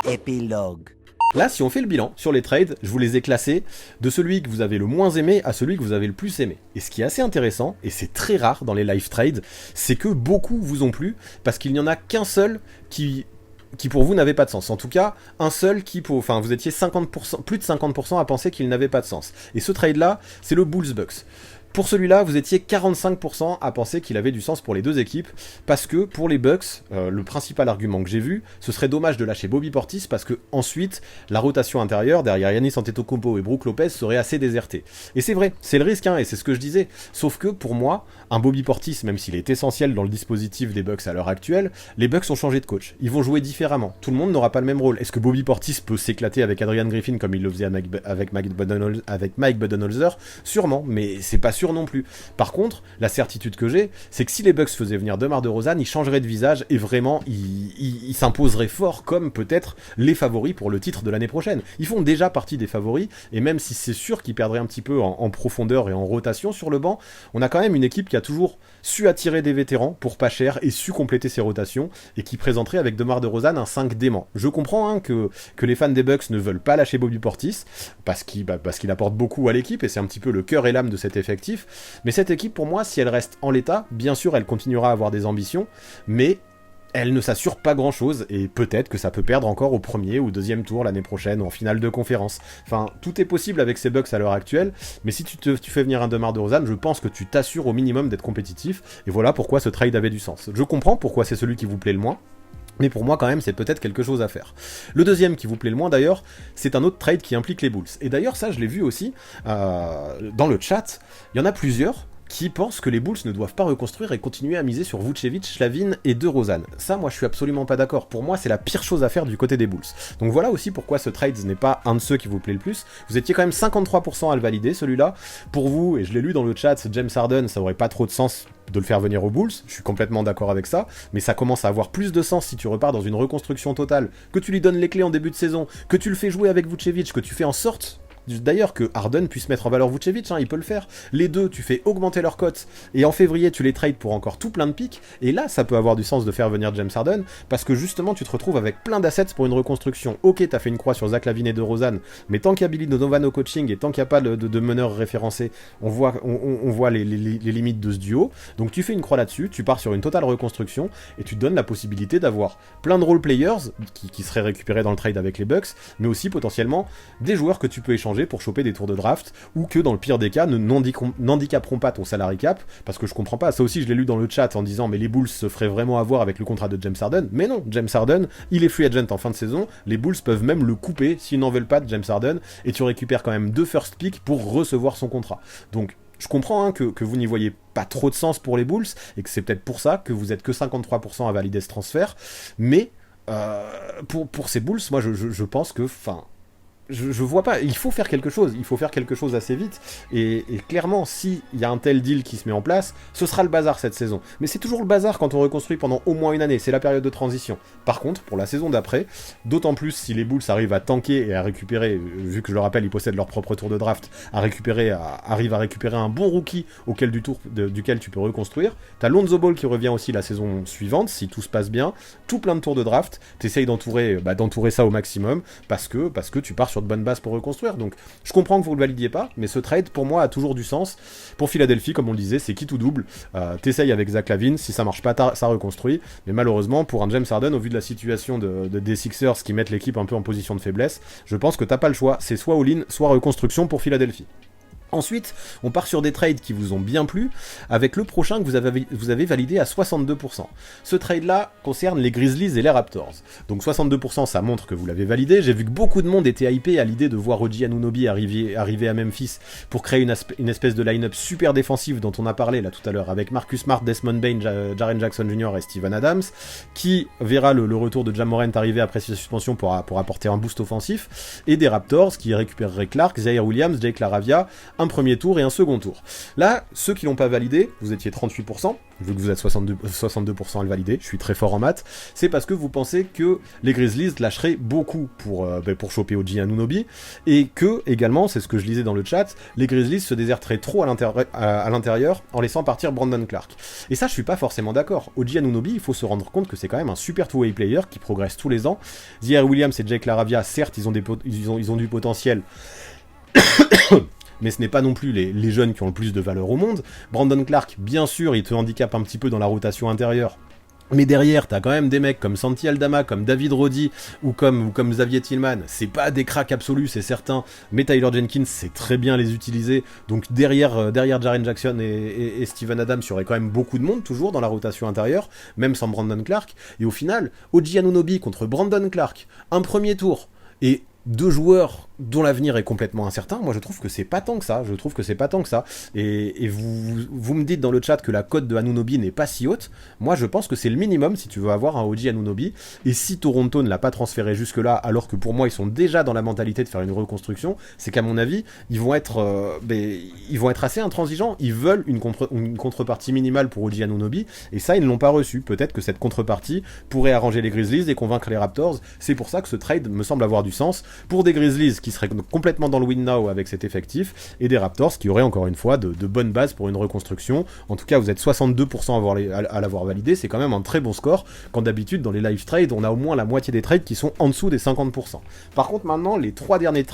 Épilogue. Là, si on fait le bilan sur les trades, je vous les ai classés de celui que vous avez le moins aimé à celui que vous avez le plus aimé. Et ce qui est assez intéressant, et c'est très rare dans les live trades, c'est que beaucoup vous ont plu, parce qu'il n'y en a qu'un seul qui pour vous n'avait pas de sens. En tout cas, un seul vous étiez 50%, plus de 50% à penser qu'il n'avait pas de sens. Et ce trade-là, c'est le Bulls-Bucks. Pour celui-là, vous étiez 45% à penser qu'il avait du sens pour les deux équipes, parce que pour les Bucks, le principal argument que j'ai vu, ce serait dommage de lâcher Bobby Portis, parce que ensuite, la rotation intérieure, derrière Giannis Antetokounmpo et Brook Lopez, serait assez désertée. Et c'est vrai, c'est le risque, et c'est ce que je disais. Sauf que, pour moi, un Bobby Portis, même s'il est essentiel dans le dispositif des Bucks à l'heure actuelle, les Bucks ont changé de coach. Ils vont jouer différemment. Tout le monde n'aura pas le même rôle. Est-ce que Bobby Portis peut s'éclater avec Adrian Griffin comme il le faisait avec Mike Budenholzer? Sûrement, mais c'est pas sûr non plus. Par contre, la certitude que j'ai, c'est que si les Bucks faisaient venir DeMar DeRozan, ils changeraient de visage et vraiment, ils s'imposeraient fort comme peut-être les favoris pour le titre de l'année prochaine. Ils font déjà partie des favoris, et même si c'est sûr qu'ils perdraient un petit peu en profondeur et en rotation sur le banc, on a quand même une équipe qui a toujours su attirer des vétérans pour pas cher et su compléter ses rotations, et qui présenterait avec DeMar DeRozan un 5 dément. Je comprends que les fans des Bucks ne veulent pas lâcher Bobby Portis, parce qu'il apporte beaucoup à l'équipe, et c'est un petit peu le cœur et l'âme de cet effectif. Mais cette équipe, pour moi, si elle reste en l'état, bien sûr, elle continuera à avoir des ambitions, mais elle ne s'assure pas grand-chose, et peut-être que ça peut perdre encore au premier ou deuxième tour l'année prochaine, en finale de conférence. Enfin, tout est possible avec ces Bucks à l'heure actuelle, mais si tu fais venir un DeMar DeRozan, je pense que tu t'assures au minimum d'être compétitif, et voilà pourquoi ce trade avait du sens. Je comprends pourquoi c'est celui qui vous plaît le moins, mais pour moi, quand même, c'est peut-être quelque chose à faire. Le deuxième qui vous plaît le moins, d'ailleurs, c'est un autre trade qui implique les Bulls. Et d'ailleurs, ça, je l'ai vu aussi dans le chat. Il y en a plusieurs qui pensent que les Bulls ne doivent pas reconstruire et continuer à miser sur Vucevic, Slavin et DeRozan. Ça, moi, je suis absolument pas d'accord. Pour moi, c'est la pire chose à faire du côté des Bulls. Donc voilà aussi pourquoi ce trade n'est pas un de ceux qui vous plaît le plus. Vous étiez quand même 53% à le valider, celui-là. Pour vous, et je l'ai lu dans le chat, James Harden, ça aurait pas trop de sens de le faire venir aux Bulls, je suis complètement d'accord avec ça, mais ça commence à avoir plus de sens si tu repars dans une reconstruction totale, que tu lui donnes les clés en début de saison, que tu le fais jouer avec Vucevic, que tu fais en sorte d'ailleurs que Harden puisse mettre en valeur Vucevic, il peut le faire. Les deux, tu fais augmenter leur cote, et en février, tu les trades pour encore tout plein de pics, et là, ça peut avoir du sens de faire venir James Harden, parce que justement, tu te retrouves avec plein d'assets pour une reconstruction. Ok, t'as fait une croix sur Zach LaVine et DeRozan, mais tant qu'il y a Billy Donovan au coaching, et tant qu'il n'y a pas de meneur référencé, on voit les limites de ce duo. Donc tu fais une croix là-dessus, tu pars sur une totale reconstruction, et tu te donnes la possibilité d'avoir plein de role players qui seraient récupérés dans le trade avec les Bucks, mais aussi potentiellement des joueurs que tu peux échanger pour choper des tours de draft, ou que dans le pire des cas n'handicaperont pas ton salary cap, parce que je comprends pas, ça aussi je l'ai lu dans le chat en disant mais les Bulls se feraient vraiment avoir avec le contrat de James Harden, mais non, James Harden, il est free agent en fin de saison, les Bulls peuvent même le couper s'ils n'en veulent pas de James Harden, et tu récupères quand même 2 first picks pour recevoir son contrat. Donc je comprends que vous n'y voyez pas trop de sens pour les Bulls, et que c'est peut-être pour ça que vous êtes que 53% à valider ce transfert, mais pour ces Bulls, moi je pense que, je vois pas, il faut faire quelque chose assez vite, et clairement, s'il y a un tel deal qui se met en place, ce sera le bazar cette saison. Mais c'est toujours le bazar quand on reconstruit pendant au moins une année, c'est la période de transition. Par contre, pour la saison d'après, d'autant plus si les Bulls arrivent à tanker et à récupérer, vu que je le rappelle, ils possèdent leur propre tour de draft, arrivent à récupérer un bon rookie duquel tu peux reconstruire. T'as Lonzo Ball qui revient aussi la saison suivante, si tout se passe bien, tout plein de tours de draft, t'essayes d'entourer ça au maximum, parce que tu pars sur de bonnes bases pour reconstruire. Donc je comprends que vous le validiez pas, mais ce trade pour moi a toujours du sens. Pour Philadelphie, comme on le disait, c'est qui tout double. T'essayes avec Zach LaVine, si ça marche pas, ça reconstruit. Mais malheureusement, pour un James Harden, au vu de la situation des Sixers qui mettent l'équipe un peu en position de faiblesse, je pense que t'as pas le choix. C'est soit all-in, soit reconstruction pour Philadelphie. Ensuite, on part sur des trades qui vous ont bien plu, avec le prochain que vous avez validé à 62%. Ce trade-là concerne les Grizzlies et les Raptors. Donc 62%, ça montre que vous l'avez validé. J'ai vu que beaucoup de monde était hypé à l'idée de voir OG Anunoby arriver à Memphis pour créer une espèce de line-up super défensive dont on a parlé là tout à l'heure, avec Marcus Smart, Desmond Bane, Jaren Jackson Jr. et Steven Adams, qui verra le retour de Ja Morant arriver après sa suspension pour apporter un boost offensif, et des Raptors qui récupéreraient Clark, Zaire Williams, Jake LaRavia, un premier tour et un second tour. Là, ceux qui l'ont pas validé, vous étiez 38%, vu que vous êtes 62% à le valider, je suis très fort en maths, c'est parce que vous pensez que les Grizzlies lâcheraient beaucoup pour choper OG Anunoby, et que, également, c'est ce que je lisais dans le chat, les Grizzlies se déserteraient trop à l'intérieur en laissant partir Brandon Clark. Et ça, je suis pas forcément d'accord. OG Anunoby, il faut se rendre compte que c'est quand même un super two-way player qui progresse tous les ans. Zaire Williams et Jake LaRavia, certes, ils ont du potentiel, mais ce n'est pas non plus les jeunes qui ont le plus de valeur au monde. Brandon Clark, bien sûr, il te handicape un petit peu dans la rotation intérieure, mais derrière, t'as quand même des mecs comme Santi Aldama, comme David Roddy, ou comme Xavier Tillman. C'est pas des cracks absolus, c'est certain, mais Tyler Jenkins sait très bien les utiliser. Donc derrière Jaren Jackson et Steven Adams, il y aurait quand même beaucoup de monde, toujours, dans la rotation intérieure, même sans Brandon Clark. Et au final, OG Anunoby contre Brandon Clark, un premier tour, et 2 joueurs dont l'avenir est complètement incertain, moi je trouve que c'est pas tant que ça, et vous me dites dans le chat que la cote de Anunoby n'est pas si haute, moi je pense que c'est le minimum si tu veux avoir un OG Anunoby, et si Toronto ne l'a pas transféré jusque là, alors que pour moi ils sont déjà dans la mentalité de faire une reconstruction, c'est qu'à mon avis, ils vont être assez intransigeants, ils veulent une contrepartie minimale pour OG Anunoby, et ça ils ne l'ont pas reçu, peut-être que cette contrepartie pourrait arranger les Grizzlies et convaincre les Raptors, c'est pour ça que ce trade me semble avoir du sens, pour des Grizzlies qui seraient complètement dans le win now avec cet effectif, et des Raptors qui auraient encore une fois de bonnes bases pour une reconstruction. En tout cas, vous êtes 62% à l'avoir validé, c'est quand même un très bon score, quand d'habitude dans les live trades, on a au moins la moitié des trades qui sont en dessous des 50%. Par contre, maintenant, les trois derniers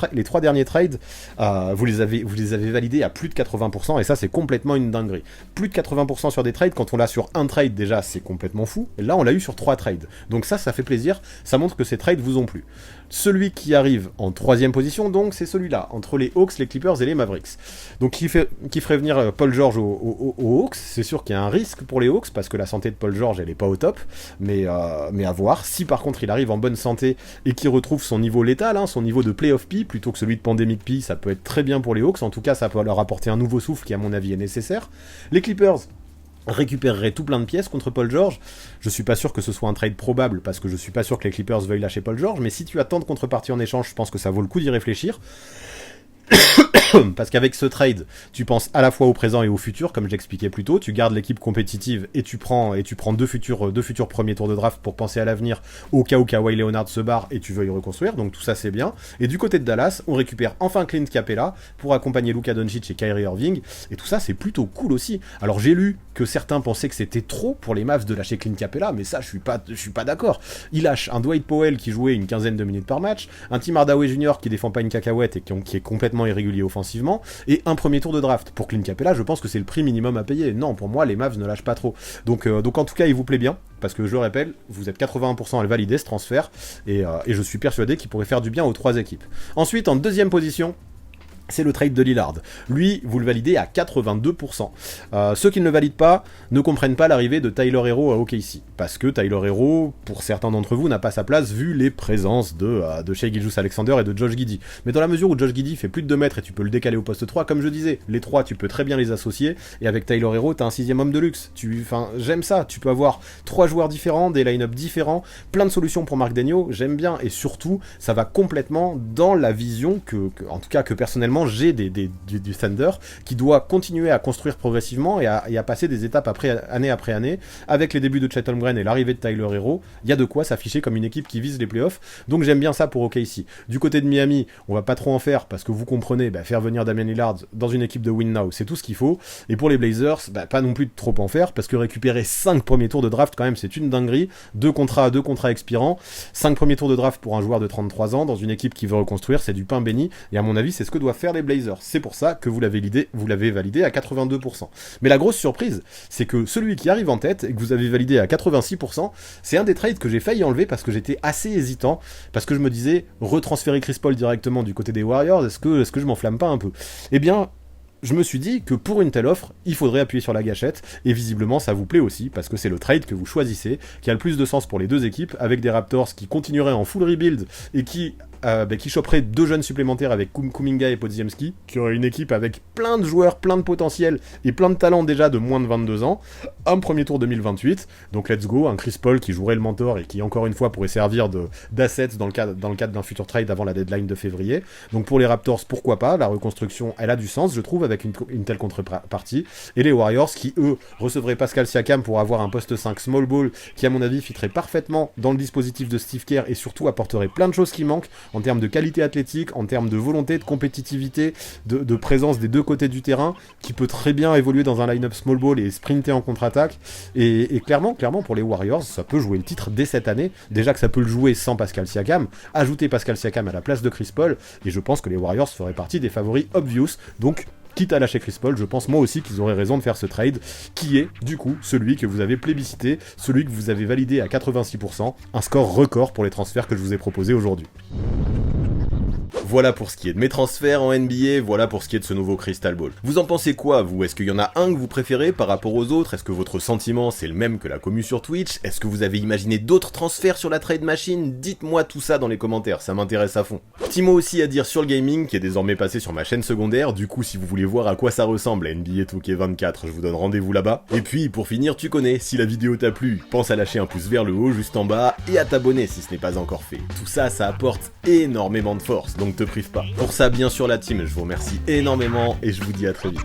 trades, vous les avez validés à plus de 80%, et ça c'est complètement une dinguerie. Plus de 80% sur des trades, quand on l'a sur un trade déjà, c'est complètement fou, et là on l'a eu sur 3 trades. Donc ça fait plaisir, ça montre que ces trades vous ont plu. Celui qui arrive en 3ème position, donc, c'est celui-là, entre les Hawks, les Clippers et les Mavericks. Donc, qui ferait venir Paul George aux Hawks. C'est sûr qu'il y a un risque pour les Hawks, parce que la santé de Paul George, elle est pas au top, mais à voir. Si par contre il arrive en bonne santé et qu'il retrouve son niveau létal, son niveau de playoff P, plutôt que celui de pandemic P, ça peut être très bien pour les Hawks. En tout cas, ça peut leur apporter un nouveau souffle qui, à mon avis, est nécessaire. Les Clippers récupérerait tout plein de pièces contre Paul George. Je suis pas sûr que ce soit un trade probable, parce que je suis pas sûr que les Clippers veuillent lâcher Paul George, mais si tu as tant de contreparties en échange, je pense que ça vaut le coup d'y réfléchir. Parce qu'avec ce trade, tu penses à la fois au présent et au futur, comme je l'expliquais plus tôt, tu gardes l'équipe compétitive et tu prends deux futurs premiers tours de draft pour penser à l'avenir, au cas où Kawhi Leonard se barre et tu veux y reconstruire, donc tout ça c'est bien. Et du côté de Dallas, on récupère enfin Clint Capella pour accompagner Luka Doncic et Kyrie Irving, et tout ça c'est plutôt cool aussi. Alors j'ai lu que certains pensaient que c'était trop pour les Mavs de lâcher Clint Capella, mais ça je suis pas d'accord. Il lâche un Dwight Powell qui jouait une quinzaine de minutes par match, un Tim Hardaway Jr. qui défend pas une cacahuète et qui est complètement irrégulier offensivement, et un premier tour de draft. Pour Clint Capella, je pense que c'est le prix minimum à payer. Non, pour moi, les Mavs ne lâchent pas trop. Donc en tout cas, il vous plaît bien, parce que je le répète, vous êtes 81% à le valider, ce transfert, et je suis persuadé qu'il pourrait faire du bien aux 3 équipes. Ensuite, en deuxième position, c'est le trade de Lillard. Lui, vous le validez à 82%. Ceux qui ne le valident pas ne comprennent pas l'arrivée de Tyler Herro à OKC. Parce que Tyler Herro, pour certains d'entre vous, n'a pas sa place vu les présences de Shai Gilgeous-Alexander et de Josh Giddey. Mais dans la mesure où Josh Giddey fait plus de 2 mètres et tu peux le décaler au poste 3, comme je disais, les 3, tu peux très bien les associer. Et avec Tyler Herro, t'as un 6ème homme de luxe. J'aime ça. Tu peux avoir 3 joueurs différents, des line-up différents, plein de solutions pour Marc Daigneault. J'aime bien. Et surtout, ça va complètement dans la vision en tout cas, que personnellement, j'ai du Thunder, qui doit continuer à construire progressivement et à passer des étapes année après année. Avec les débuts de Chet Holmgren et l'arrivée de Tyler Herro, il y a de quoi s'afficher comme une équipe qui vise les playoffs. Donc j'aime bien ça pour OKC. Du côté de Miami, on va pas trop en faire parce que vous comprenez, faire venir Damian Lillard dans une équipe de win now, c'est tout ce qu'il faut. Et pour les Blazers, pas non plus de trop en faire parce que récupérer 5 premiers tours de draft quand même, c'est une dinguerie. 2 contrats expirants, 5 premiers tours de draft pour un joueur de 33 ans dans une équipe qui veut reconstruire, c'est du pain béni. Et à mon avis, c'est ce que doivent faire les Blazers. C'est pour ça que vous l'avez validé à 82%. Mais la grosse surprise, c'est que celui qui arrive en tête et que vous avez validé à 86%, c'est un des trades que j'ai failli enlever parce que j'étais assez hésitant, parce que je me disais, retransférer Chris Paul directement du côté des Warriors, est-ce que je m'enflamme pas un peu ? Eh bien, je me suis dit que pour une telle offre, il faudrait appuyer sur la gâchette, et visiblement ça vous plaît aussi, parce que c'est le trade que vous choisissez, qui a le plus de sens pour les 2 équipes, avec des Raptors qui continueraient en full rebuild, et qui choperait 2 jeunes supplémentaires avec Kuminga et Podziemski, qui aurait une équipe avec plein de joueurs, plein de potentiel, et plein de talents déjà de moins de 22 ans, un premier tour 2028, donc let's go, un Chris Paul qui jouerait le mentor, et qui encore une fois pourrait servir d'assets dans le cadre d'un futur trade avant la deadline de février. Donc pour les Raptors, pourquoi pas, la reconstruction, elle a du sens, je trouve, avec une telle contrepartie, et les Warriors qui, eux, recevraient Pascal Siakam pour avoir un poste 5 small ball, qui à mon avis fitterait parfaitement dans le dispositif de Steve Kerr, et surtout apporterait plein de choses qui manquent, en termes de qualité athlétique, en termes de volonté, de compétitivité, de présence des 2 côtés du terrain, qui peut très bien évoluer dans un line-up small ball et sprinter en contre-attaque, et clairement pour les Warriors, ça peut jouer le titre dès cette année, déjà que ça peut le jouer sans Pascal Siakam, ajouter Pascal Siakam à la place de Chris Paul, et je pense que les Warriors feraient partie des favoris obvious, donc quitte à lâcher Chris Paul, je pense moi aussi qu'ils auraient raison de faire ce trade, qui est, du coup, celui que vous avez plébiscité, celui que vous avez validé à 86%, un score record pour les transferts que je vous ai proposés aujourd'hui. Voilà pour ce qui est de mes transferts en NBA, voilà pour ce qui est de ce nouveau Crystal Ball. Vous en pensez quoi, vous ? Est-ce qu'il y en a un que vous préférez par rapport aux autres ? Est-ce que votre sentiment c'est le même que la commu sur Twitch ? Est-ce que vous avez imaginé d'autres transferts sur la trade machine ? Dites-moi tout ça dans les commentaires, ça m'intéresse à fond. Petit mot aussi à dire sur le gaming, qui est désormais passé sur ma chaîne secondaire, du coup si vous voulez voir à quoi ça ressemble à NBA 2K24, je vous donne rendez-vous là-bas. Et puis pour finir, tu connais, si la vidéo t'a plu, pense à lâcher un pouce vers le haut juste en bas, et à t'abonner si ce n'est pas encore fait. Tout ça, ça apporte énormément de force, donc te prive pas. Pour ça, bien sûr la team, je vous remercie énormément, et je vous dis à très vite.